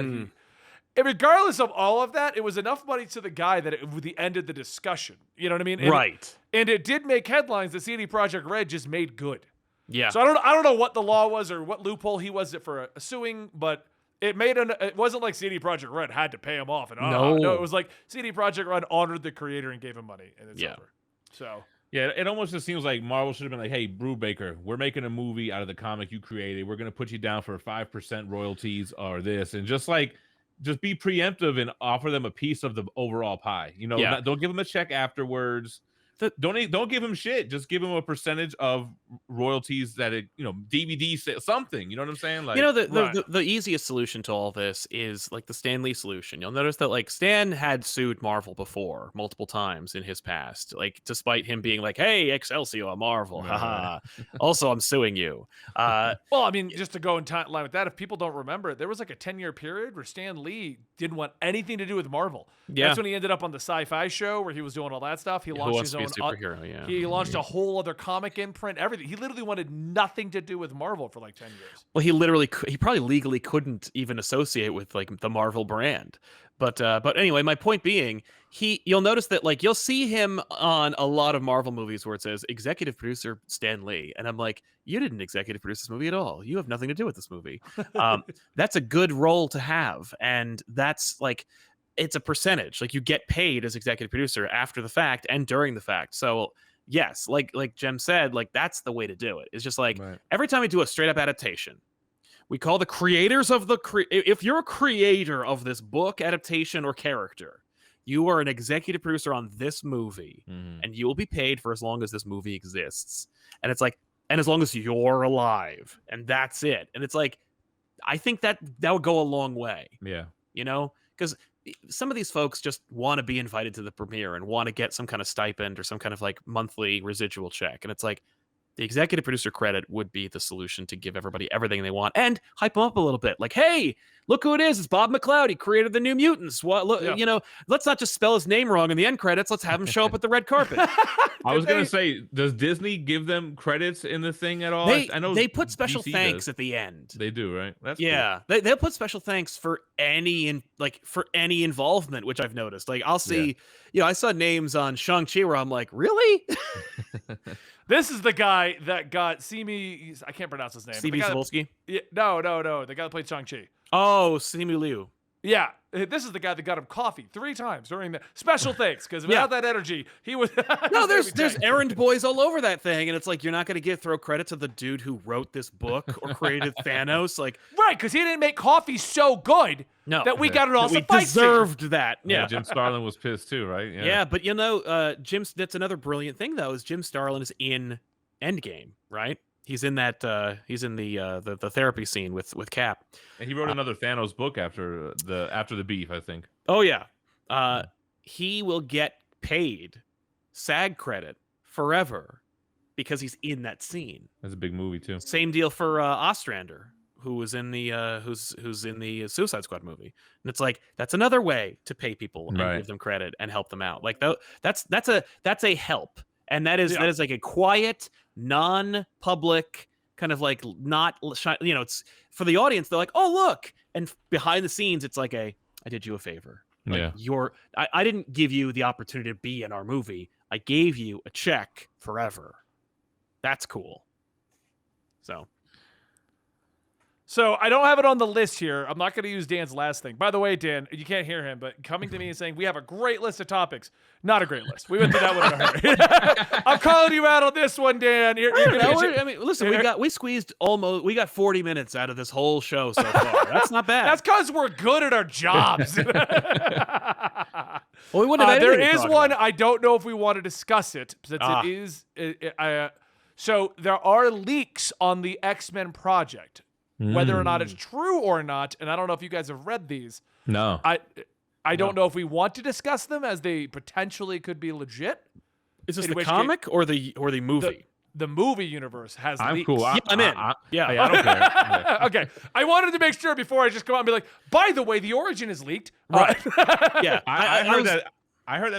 And regardless of all of that, it was enough money to the guy that it ended the discussion. You know what I mean? Right. And it did make headlines that CD Projekt Red just made good. Yeah. So I don't know what the law was or what loophole he was for suing, but it wasn't like CD Projekt Red had to pay him off. And no, it was like CD Projekt Red honored the creator and gave him money, and it's over. So. Yeah, it almost just seems like Marvel should have been like, hey, Brubaker, we're making a movie out of the comic you created. We're going to put you down for 5% royalties or this. And just be preemptive and offer them a piece of the overall pie. Don't give them a check afterwards. Don't give him shit. Just give him a percentage of royalties that DVD something. You know what I'm saying? Like, the easiest solution to all this is like the Stan Lee solution. You'll notice that like Stan had sued Marvel before multiple times in his past, like despite him being like, "Hey, Excelsior, Marvel, haha." Also, I'm suing you. Well, I mean, just to go in line with that, if people don't remember, there was like a 10-year period where Stan Lee didn't want anything to do with Marvel. Yeah. That's when he ended up on the Sci-Fi Show where he was doing all that stuff. He launched his own superhero. Yeah. He launched a whole other comic imprint, everything. He literally wanted nothing to do with Marvel for like 10 years. Well, he probably legally couldn't even associate with like the Marvel brand. But anyway, my point being, you'll notice that like you'll see him on a lot of Marvel movies where it says executive producer Stan Lee, and I'm like, you didn't executive produce this movie at all. You have nothing to do with this movie. That's a good role to have, and that's like, it's a percentage. Like you get paid as executive producer after the fact and during the fact. So yes, like Jem said, like that's the way to do it. It's just like every time we do a straight up adaptation, we call the creators of if you're a creator of this book, adaptation, or character, you are an executive producer on this movie, and you will be paid for as long as this movie exists. And it's like, and as long as you're alive, and that's it. And it's like, I think that would go a long way. Yeah. Because some of these folks just want to be invited to the premiere and want to get some kind of stipend or some kind of like monthly residual check. And it's like, the executive producer credit would be the solution to give everybody everything they want and hype them up a little bit. Like, hey, look who it is. It's Bob McLeod. He created the New Mutants. Let's not just spell his name wrong in the end credits. Let's have him show up at the red carpet. I was going to say, does Disney give them credits in the thing at all? I know they put special DC thanks does. at the end. They do, right? That's cool. They'll put special thanks for any involvement, which I've noticed. Like I'll see, I saw names on Shang-Chi where I'm like, really? This is the guy that got I can't pronounce his name. Simu Cebulski? Yeah, no. The guy that played Shang-Chi. Oh, Simu Liu. Yeah, this is the guy that got him coffee 3 times during the special thanks, because without that energy, he was. No, there's errand boys all over that thing, and it's like you're not going to throw credit to the dude who wrote this book or created Thanos, like right, because he didn't make coffee so good that we got it all. We deserved that. Yeah, Jim Starlin was pissed too, right? Yeah, but that's another brilliant thing though is Jim Starlin is in Endgame, right? He's in that. He's in the therapy scene with Cap. And he wrote another Thanos book after the beef, I think. Oh yeah, he will get paid SAG credit forever because he's in that scene. That's a big movie too. Same deal for Ostrander, who was in the who's in the Suicide Squad movie, and it's like that's another way to pay people and give them credit and help them out. Like that's a help, and that is like a quiet, non-public kind of like not, it's for the audience. They're like, oh, look. And behind the scenes, it's like I did you a favor. Like I didn't give you the opportunity to be in our movie. I gave you a check forever. That's cool. So I don't have it on the list here. I'm not going to use Dan's last thing. By the way, Dan, you can't hear him, but coming to me and saying, we have a great list of topics. Not a great list. We went through that one in a hurry. I'm calling you out on this one, Dan. I mean, listen, we squeezed we got 40 minutes out of this whole show so far. That's not bad. That's because we're good at our jobs. Well, we wouldn't have there is one. I don't know if we want to discuss it, since it is. So there are leaks on the X-Men project. Whether or not it's true or not, and I don't know if you guys have read these. No. I don't know if we want to discuss them, as they potentially could be legit. Is this the comic or the movie? The movie universe has I'm leaks. cool. I'm in. I don't care. Okay. I wanted to make sure before I just come out and be like, by the way, the origin is leaked. Right. Yeah. I heard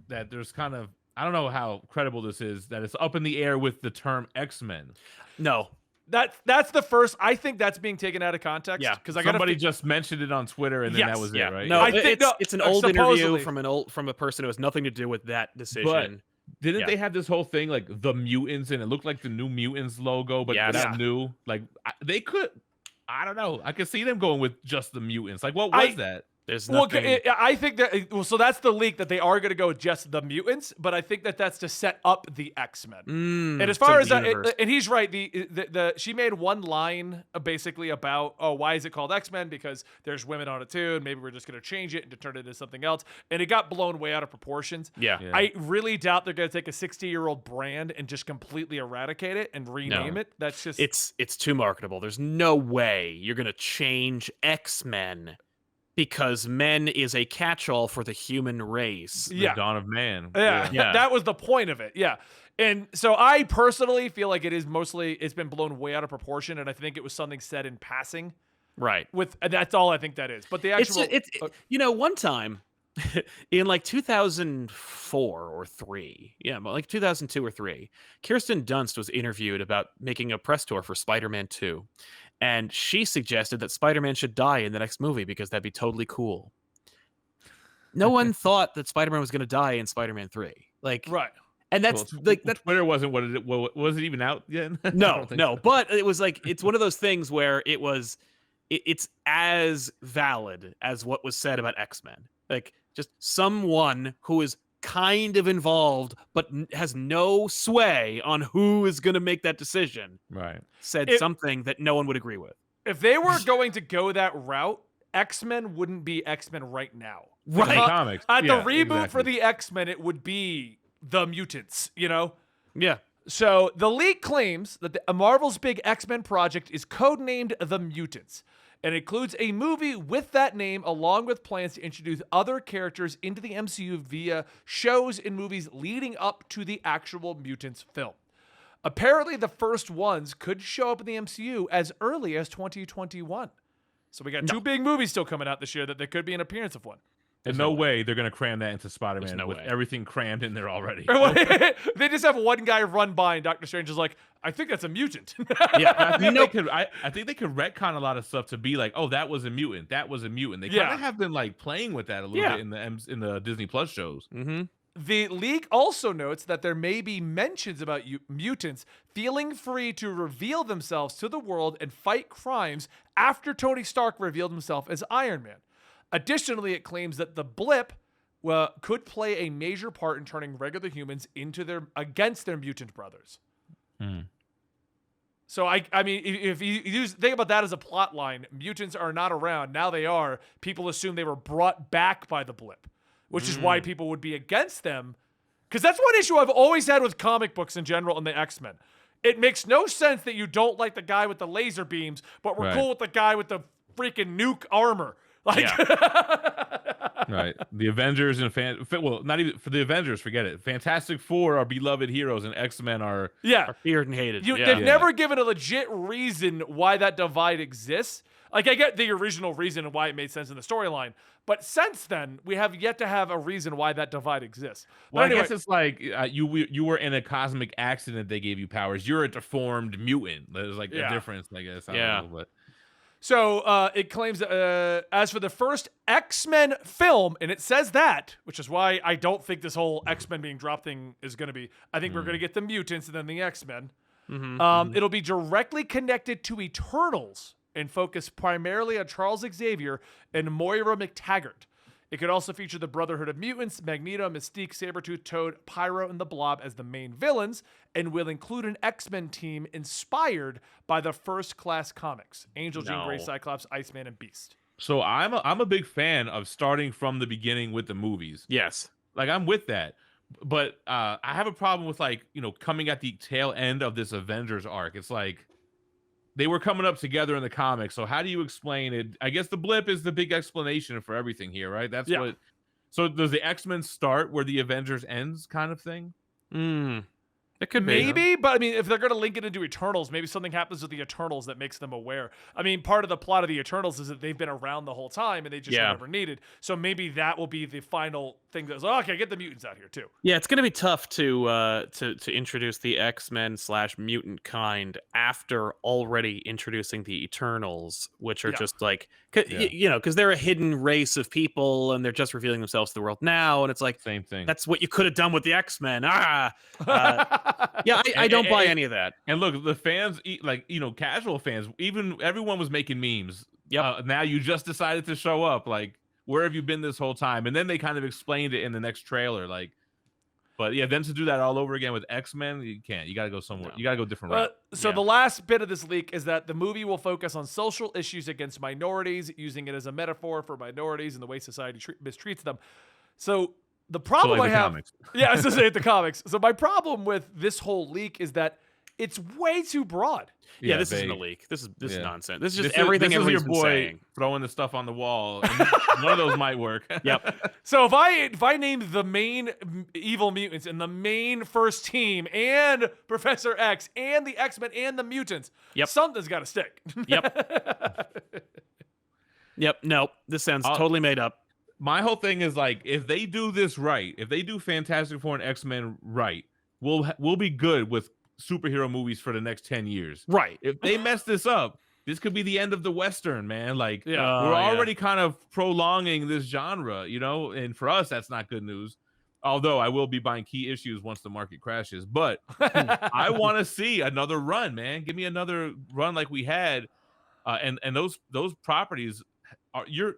that there's kind of, I don't know how credible this is, that it's up in the air with the term X-Men. No. That's the first. I think that's being taken out of context. Yeah, because somebody just mentioned it on Twitter, and then that was it, right? No, yeah. it's an old interview from a person who has nothing to do with that decision. But didn't they have this whole thing like the mutants, and it looked like the New Mutants logo, but without new? Like they could. I don't know. I could see them going with just the mutants. Like, what was that? There's nothing. I think that. So that's the leak, that they are going to go with just the mutants, but I think that that's to set up the X-Men. And as far as and he's right. She made one line basically about, why is it called X-Men? Because there's women on it too, and maybe we're just going to change it and to turn it into something else. And it got blown way out of proportions. Yeah. I really doubt they're going to take a 60-year-old brand and just completely eradicate it and rename it. That's just it's too marketable. There's no way you're going to change X-Men. Because men is a catch-all for the human race. The dawn of man. Yeah. That was the point of it. Yeah. And so I personally feel like it's been blown way out of proportion, and I think it was something said in passing. Right. That's all I think that is. But the actual... one time, in like 2004 or 3, like 2002 or 3, Kirsten Dunst was interviewed about making a press tour for Spider-Man 2. And she suggested that Spider-Man should die in the next movie because that'd be totally cool. No one thought that Spider-Man was going to die in Spider-Man 3. Like, right. And that's that Twitter wasn't was it even out yet? No. So. But it was like, it's one of those things where it's as valid as what was said about X-Men. Like, just someone who is kind of involved but has no sway on who is going to make that decision, right, said something that no one would agree with. If they were going to go that route, X-Men wouldn't be X-Men right now. Right. Comics. At the reboot for the X-Men, it would be the mutants, Yeah. So the leak claims that Marvel's big X-Men project is codenamed The Mutants, and includes a movie with that name, along with plans to introduce other characters into the MCU via shows and movies leading up to the actual Mutants film. Apparently, the first ones could show up in the MCU as early as 2021. So we got two big movies still coming out this year that there could be an appearance of one. There's no way they're going to cram that into Spider-Man with everything crammed in there already. They just have one guy run by and Doctor Strange is like, I think that's a mutant. I think they could retcon a lot of stuff to be like, oh, that was a mutant. That was a mutant. They kind of have been like playing with that a little bit in the Disney Plus shows. Mm-hmm. The leak also notes that there may be mentions about mutants feeling free to reveal themselves to the world and fight crimes after Tony Stark revealed himself as Iron Man. Additionally, it claims that the blip could play a major part in turning regular humans against their mutant brothers. So I mean, if you think about that as a plot line, mutants are not around. Now they are. People assume they were brought back by the blip, which is why people would be against them. Because that's one issue I've always had with comic books in general and the X-Men. It makes no sense that you don't like the guy with the laser beams, but we're cool with the guy with the freaking nuke armor. Right. The Avengers and not even for the Avengers, forget it. Fantastic Four are beloved heroes, and X-Men are feared and hated. They've never given a legit reason why that divide exists. Like, I get the original reason and why it made sense in the storyline, but since then, we have yet to have a reason why that divide exists. Well, But anyway, I guess it's like you were in a cosmic accident. They gave you powers. You're a deformed mutant. There's like a difference, I guess. I don't know, but so it claims as for the first X-Men film, and it says that, which is why I don't think this whole X-Men being dropped thing is going to be. I think we're going to get the mutants and then the X-Men. It'll be directly connected to Eternals and focus primarily on Charles Xavier and Moira McTaggart. It could also feature the Brotherhood of Mutants, Magneto, Mystique, Sabretooth, Toad, Pyro, and the Blob as the main villains, and will include an X-Men team inspired by the First Class comics: Angel, Jean Grey, Cyclops, Iceman, and Beast. So I'm a big fan of starting from the beginning with the movies. Yes. Like, I'm with that. But I have a problem with, like, coming at the tail end of this Avengers arc. It's like they were coming up together in the comics. So how do you explain it? I guess the blip is the big explanation for everything here, right? That's what. So does the X-Men start where the Avengers ends, kind of thing? It could be. Maybe, but I mean, if they're going to link it into Eternals, maybe something happens with the Eternals that makes them aware. I mean, part of the plot of the Eternals is that they've been around the whole time and they just were never needed. So maybe that will be the final thing that's okay, get the mutants out here too. Yeah, it's going to be tough to introduce the X-Men / mutant kind after already introducing the Eternals, which are just like, because they're a hidden race of people and they're just revealing themselves to the world now, and it's like same thing. That's what you could have done with the X-Men. I don't buy any of that. And look, the fans, like, casual fans, even everyone was making memes. Now you just decided to show up. Like, where have you been this whole time? And then they kind of explained it in the next trailer. Like, but yeah, then to do that all over again with X-Men, you can't. You got to go somewhere. You got to go different route. So the last bit of this leak is that the movie will focus on social issues against minorities, using it as a metaphor for minorities and the way society mistreats them. So the problem I have, I was to say at the comics. So my problem with this whole leak is that it's way too broad. Yeah, this isn't a leak. This is nonsense. This is just everything everybody's been saying. Throwing the stuff on the wall. And one of those might work. Yep. So if I name the main evil mutants and the main first team and Professor X and the X-Men and the mutants, something's got to stick. Yep. Nope. This sounds totally made up. My whole thing is, like, if they do this right, if they do Fantastic Four and X-Men right, we'll be good with superhero movies for the next 10 years. Right. If they mess this up, this could be the end of the Western, man. Like, we're already kind of prolonging this genre, and for us, that's not good news. Although I will be buying key issues once the market crashes. But I want to see another run, man. Give me another run like we had. And those properties,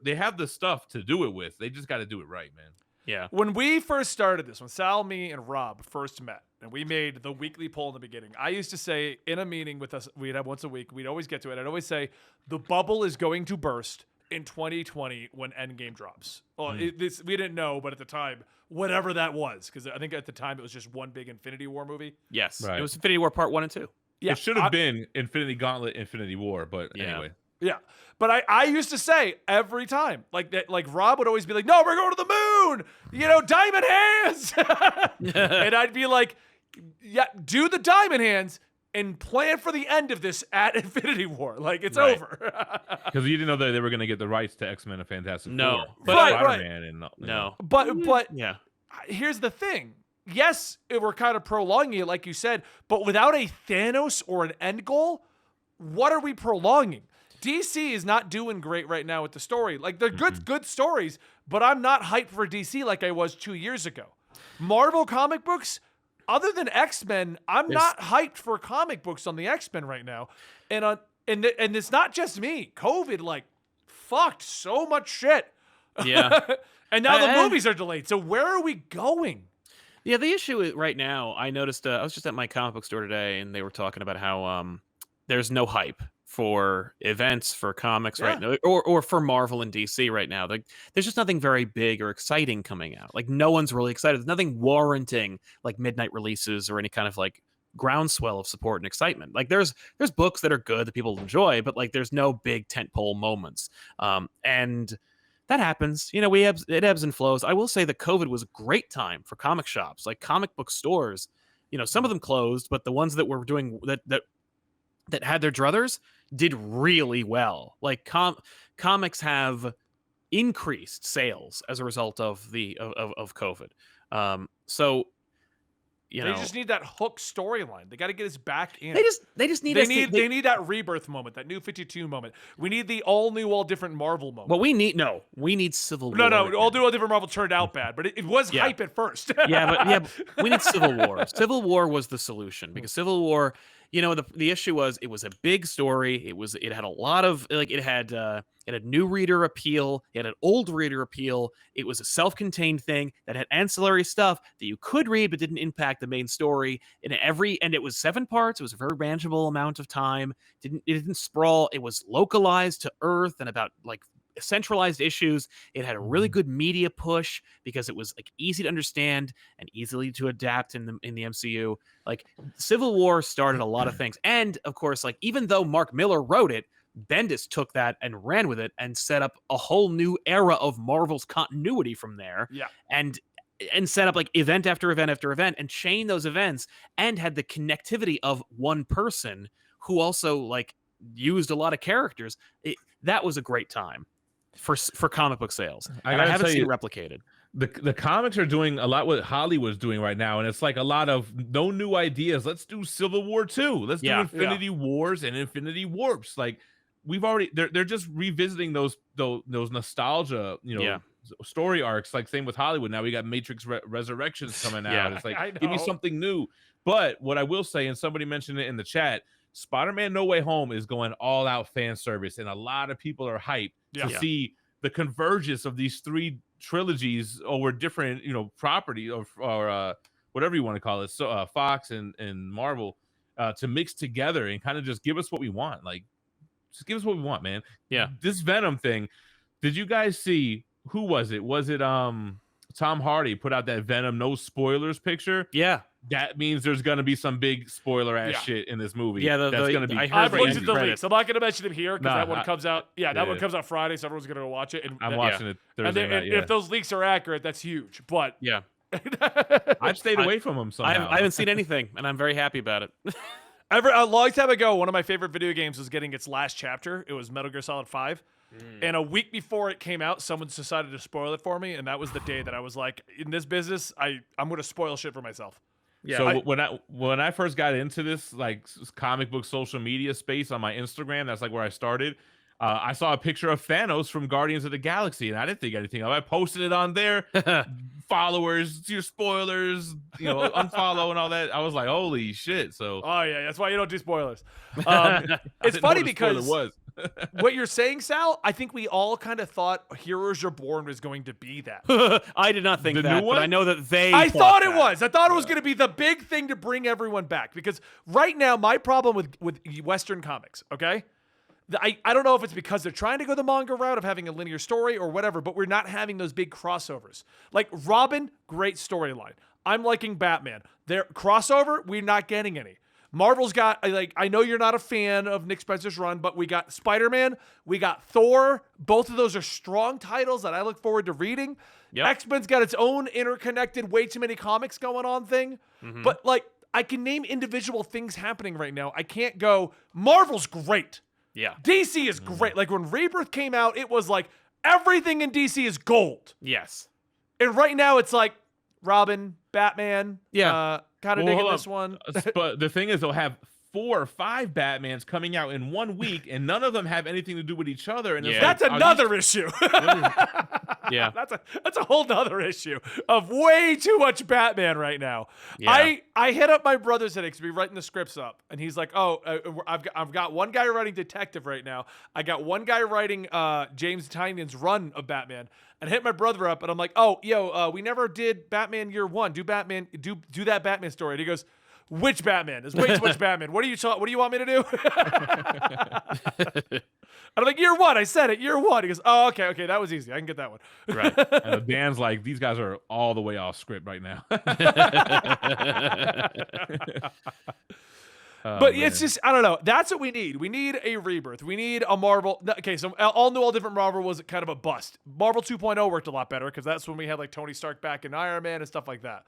they have the stuff to do it with. They just got to do it right, man. Yeah. When we first started this, when Sal, me, and Rob first met, and we made the weekly poll in the beginning, I used to say in a meeting with us, we'd have once a week, we'd always get to it. I'd always say the bubble is going to burst in 2020 when Endgame drops. Well, we didn't know, but at the time, whatever that was, because I think at the time it was just one big Infinity War movie. Yes. Right. It was Infinity War Part 1 and 2. Yeah, it should have been Infinity Gauntlet, Infinity War, but anyway. Yeah. But I used to say every time, like that, like Rob would always be like, no, we're going to the moon, diamond hands. And I'd be like, yeah, do the diamond hands and plan for the end of this at Infinity War. Like, it's over. Because you didn't know that they were going to get the rights to X-Men and Fantastic Four. But Spider-Man and no. But here's the thing. Yes, we're kind of prolonging it, like you said, but without a Thanos or an end goal, what are we prolonging? DC is not doing great right now with the story. Like, they're good stories, but I'm not hyped for DC like I was 2 years ago. Marvel comic books, other than X-Men, I'm not hyped for comic books on the X-Men right now. And it's not just me. COVID, fucked so much shit. Yeah. And now the movies are delayed. So where are we going? Yeah, the issue is right now, I noticed, I was just at my comic book store today, and they were talking about how there's no hype for events, for comics right now, or for Marvel and DC right now. Like, there's just nothing very big or exciting coming out. Like, no one's really excited. There's nothing warranting like midnight releases or any kind of like groundswell of support and excitement. Like, there's books that are good that people enjoy, but like there's no big tentpole moments. And that happens. It ebbs and flows. I will say that COVID was a great time for comic shops, like comic book stores. Some of them closed, but the ones that were doing that that had their druthers did really well. Like comics have increased sales as a result of of COVID. So you They know, just need that hook storyline. They got to get us back in. they just need they need that rebirth moment, that New 52 moment. We need the all new, all different Marvel moment. Well, we need Civil War. No, again. all new, all different Marvel turned out bad, but it was Yeah. hype at first. But we need Civil War. Civil War was the solution because Civil War, the issue was it was a big story. It had a lot of it had new reader appeal. It had an old reader appeal. It was a self-contained thing that had ancillary stuff that you could read but didn't impact the main story. And it was 7 parts. It was a very manageable amount of time. It didn't sprawl. It was localized to Earth and about like centralized issues. It had a really good media push because it was like easy to understand and easily to adapt in the MCU. Like Civil War started a lot of things, and of course, like even though Mark Miller wrote it, Bendis took that and ran with it and set up a whole new era of Marvel's continuity from there. Yeah. And set up like event after event after event and chain those events, and had the connectivity of one person who also like used a lot of characters. That was a great time for comic book sales. I haven't seen it replicated. The comics are doing a lot what Hollywood's doing right now, and it's like a lot of no new ideas. Let's do Civil War 2. Let's do Infinity Wars and Infinity Warps. Like we've already they're just revisiting those nostalgia, story arcs. Like same with Hollywood. Now we got Matrix Resurrections coming out. It's like give me something new. But what I will say, and somebody mentioned it in the chat, Spider-Man No Way Home is going all out fan service, and a lot of people are hyped to see the convergence of these 3 trilogies over different, property or whatever you want to call it. So Fox and Marvel to mix together and kind of just give us what we want. Like, just give us what we want, man. Yeah. This Venom thing. Did you guys see? Who was it? Was it Tom Hardy put out that Venom no spoilers picture? Yeah. That means there's gonna be some big spoiler ass shit in this movie. Yeah, that's gonna be. I've looked at the leaks. I'm not gonna mention them here because that one comes out. That one yeah. comes out Friday, so everyone's gonna go watch it. And I'm watching it Thursday night. If those leaks are accurate, that's huge. But yeah, I've stayed away from them somehow. I haven't seen anything, and I'm very happy about it. A long time ago, one of my favorite video games was getting its last chapter. It was Metal Gear Solid 5. And a week before it came out, someone decided to spoil it for me, and that was the day that I was like, in this business, I'm going to spoil shit for myself. Yeah. So when I first got into this like comic book social media space on my Instagram, that's like where I started. I saw a picture of Thanos from Guardians of the Galaxy, and I didn't think anything of it. I posted it on there. Followers, your spoilers, unfollow and all that. I was like, holy shit. So that's why you don't do spoilers. It's funny because what you're saying, Sal, I think we all kind of thought Heroes Reborn was going to be that. I did not think The that, new one? but I know that I thought it was. I thought it was going to be the big thing to bring everyone back, because right now my problem with Western comics, okay? I don't know if it's because they're trying to go the manga route of having a linear story or whatever, but we're not having those big crossovers. Like Robin, great storyline. I'm liking Batman. Their crossover, we're not getting any. Marvel's got, I know you're not a fan of Nick Spencer's run, but we got Spider-Man, we got Thor. Both of those are strong titles that I look forward to reading. Yep. X-Men's got its own interconnected, way too many comics going on thing. Mm-hmm. But I can name individual things happening right now. I can't go, Marvel's great. Yeah. DC is great. Like when Rebirth came out, it was like everything in DC is gold. Yes. And right now it's like Robin, Batman. Yeah. Kind of digging this one. But the thing is, they'll have 4 or 5 Batmans coming out in 1 week, and none of them have anything to do with each other. And it's that's like, another issue. Yeah. That's a whole nother issue of way too much Batman right now. Yeah. I hit up my brother's headache to be writing the scripts up, and he's like, I've got one guy writing detective right now. I got one guy writing James Tynion's run of Batman, and I hit my brother up, and I'm like, we never did Batman Year 1. Do that Batman story. And he goes, which Batman? There's way too much Batman. What do you want me to do? I'm like, Year 1. I said it. Year 1. He goes, oh, okay. That was easy. I can get that one. Right. And Dan's like, these guys are all the way off script right now. But man. it's just, I don't know. That's what we need. We need a rebirth. We need a Marvel. Okay, so all new, all different Marvel was kind of a bust. Marvel 2.0 worked a lot better because that's when we had like Tony Stark back in Iron Man and stuff like that.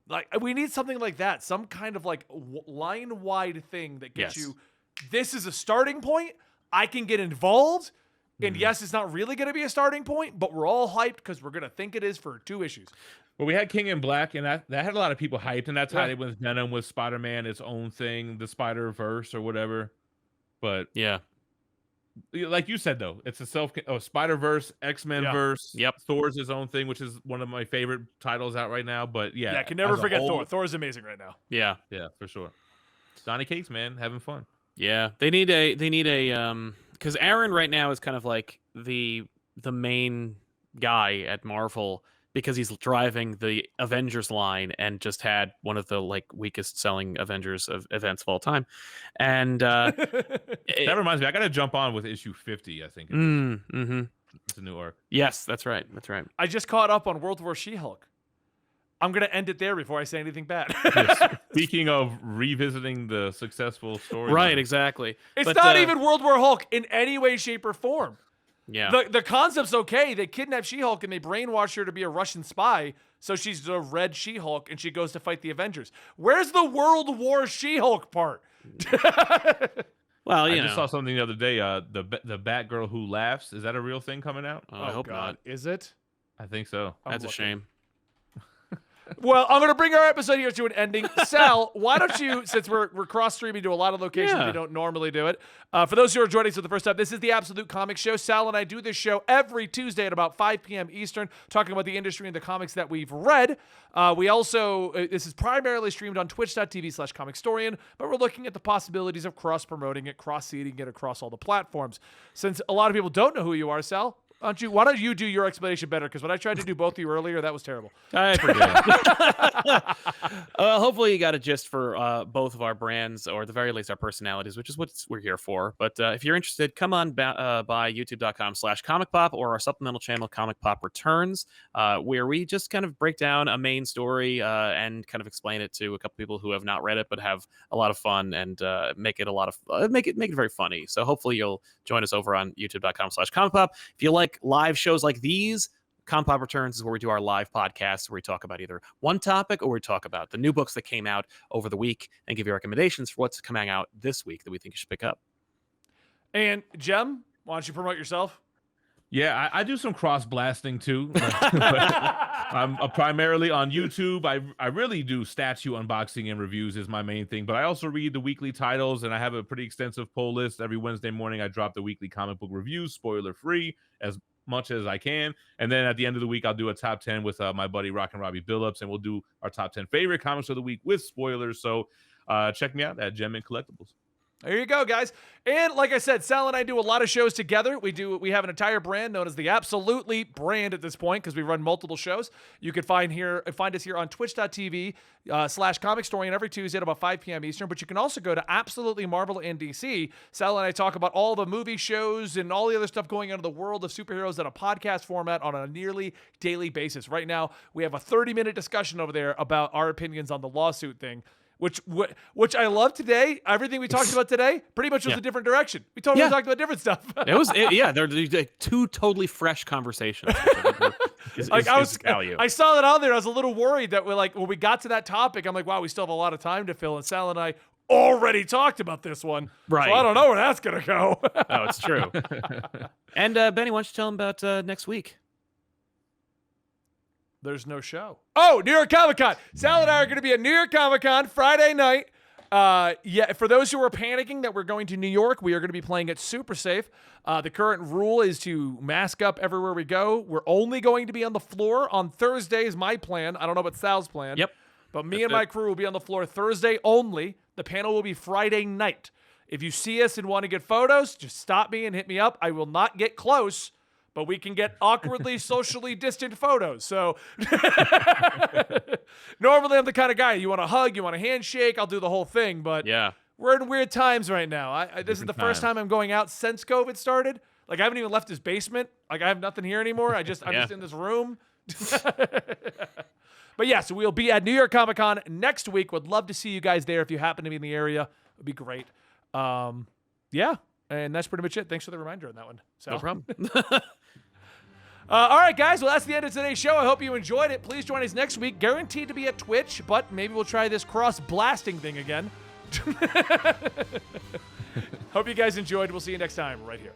Like we need something like that. Some kind of like line-wide thing that gets you, this is a starting point. I can get involved. And yes, it's not really going to be a starting point, but we're all hyped because we're going to think it is for 2 issues. Well, we had King in Black, and that had a lot of people hyped, and that's how it was Venom with Spider-Man, its own thing, the Spider-Verse or whatever. But yeah, like you said, though, it's a Spider-Verse, X-Men verse. Yep. Thor's his own thing, which is one of my favorite titles out right now. But yeah, I can never as a forget whole- Thor. Thor is amazing right now. yeah, for sure. Donny Cates, man, having fun. yeah. They need a because Aaron right now is kind of like the main guy at Marvel because he's driving the Avengers line and just had one of the like weakest selling Avengers events of all time. And That reminds me, I got to jump on with issue 50. I think it's a new arc. Yes, that's right. That's right. I just caught up on World War She-Hulk. I'm going to end it there before I say anything bad. Speaking of revisiting the successful story, Right, exactly. It's not even World War Hulk in any way, shape, or form. Yeah. The concept's okay. They kidnap She-Hulk and they brainwash her to be a Russian spy, so she's the Red She-Hulk and she goes to fight the Avengers. Where's the World War She-Hulk part? Well, I you just know. saw something the other day. The Batgirl Who Laughs. Is that a real thing coming out? I hope God. not. Is it? I think so. That's a looking. shame. Well, I'm going to bring our episode here to an ending. Sal, why don't you, since we're cross-streaming to a lot of locations, we don't normally do it. For those who are joining us for the first time, this is the Absolute Comics Show. Sal and I do this show every Tuesday at about 5 p.m. Eastern, talking about the industry and the comics that we've read. We also, this is primarily streamed on twitch.tv/Comicstorian, but we're looking at the possibilities of cross-promoting it, cross-seeding it across all the platforms. Since a lot of people don't know who you are, Sal, why don't you do your explanation better? Because when I tried to do both of you earlier, that was terrible. I forget. Hopefully you got a gist for both of our brands, or at the very least our personalities, which is what we're here for. But if you're interested, come on by youtube.com/comicpop or our supplemental channel, Comic Pop Returns, where we just kind of break down a main story and kind of explain it to a couple people who have not read it but have a lot of fun and make it very funny. So hopefully you'll join us over on youtube.com/comicpop. If you like live shows like these, Comic Pop Returns is where we do our live podcasts where we talk about either one topic or we talk about the new books that came out over the week and give you recommendations for what's coming out this week that we think you should pick up. And Jem, why don't you promote yourself? Yeah, I do some cross blasting too. I'm primarily on YouTube. I really do statue unboxing and reviews is my main thing, but I also read the weekly titles and I have a pretty extensive poll list. Every Wednesday morning I drop the weekly comic book reviews, spoiler free, as much as I can. And then at the end of the week, I'll do a top 10 with my buddy Rockin' Robbie Billups, and we'll do our top 10 favorite comics of the week with spoilers. So check me out at Gem and Collectibles. There you go, guys. And like I said, Sal and I do a lot of shows together. We have an entire brand known as the Absolutely brand at this point because we run multiple shows. You can find us here on twitch.tv/Comicstorian every Tuesday at about 5 p.m. Eastern. But you can also go to Absolutely Marvel and DC. Sal and I talk about all the movie shows and all the other stuff going on in the world of superheroes in a podcast format on a nearly daily basis. Right now, we have a 30-minute discussion over there about our opinions on the lawsuit thing. Which I love today. Everything we talked about today pretty much was a different direction. We totally talked about different stuff. They're two totally fresh conversations. I saw that on there. I was a little worried that when we got to that topic, I'm like, wow, we still have a lot of time to fill. And Sal and I already talked about this one. Right. So I don't know where that's going to go. Oh, it's true. And Benny, why don't you tell them about next week? There's no show. Oh, New York Comic Con. Sal and I are going to be at New York Comic Con Friday night. For those who are panicking that we're going to New York, we are going to be playing it super safe. The current rule is to mask up everywhere we go. We're only going to be on the floor on Thursday is my plan. I don't know about Sal's plan. Yep. But me and my crew will be on the floor Thursday only. The panel will be Friday night. If you see us and want to get photos, just stop me and hit me up. I will not get close, but we can get awkwardly socially distant photos. So normally I'm the kind of guy, you want a hug, you want a handshake, I'll do the whole thing. But we're in weird times right now. This is the first time I'm going out since COVID started. Like I haven't even left his basement. Like I have nothing here anymore. I'm just in this room. But yeah, so we'll be at New York Comic Con next week. Would love to see you guys there if you happen to be in the area. It would be great. Yeah, and that's pretty much it. Thanks for the reminder on that one. So. No problem. All right, guys. Well, that's the end of today's show. I hope you enjoyed it. Please join us next week. Guaranteed to be at Twitch, but maybe we'll try this cross-blasting thing again. Hope you guys enjoyed. We'll see you next time right here.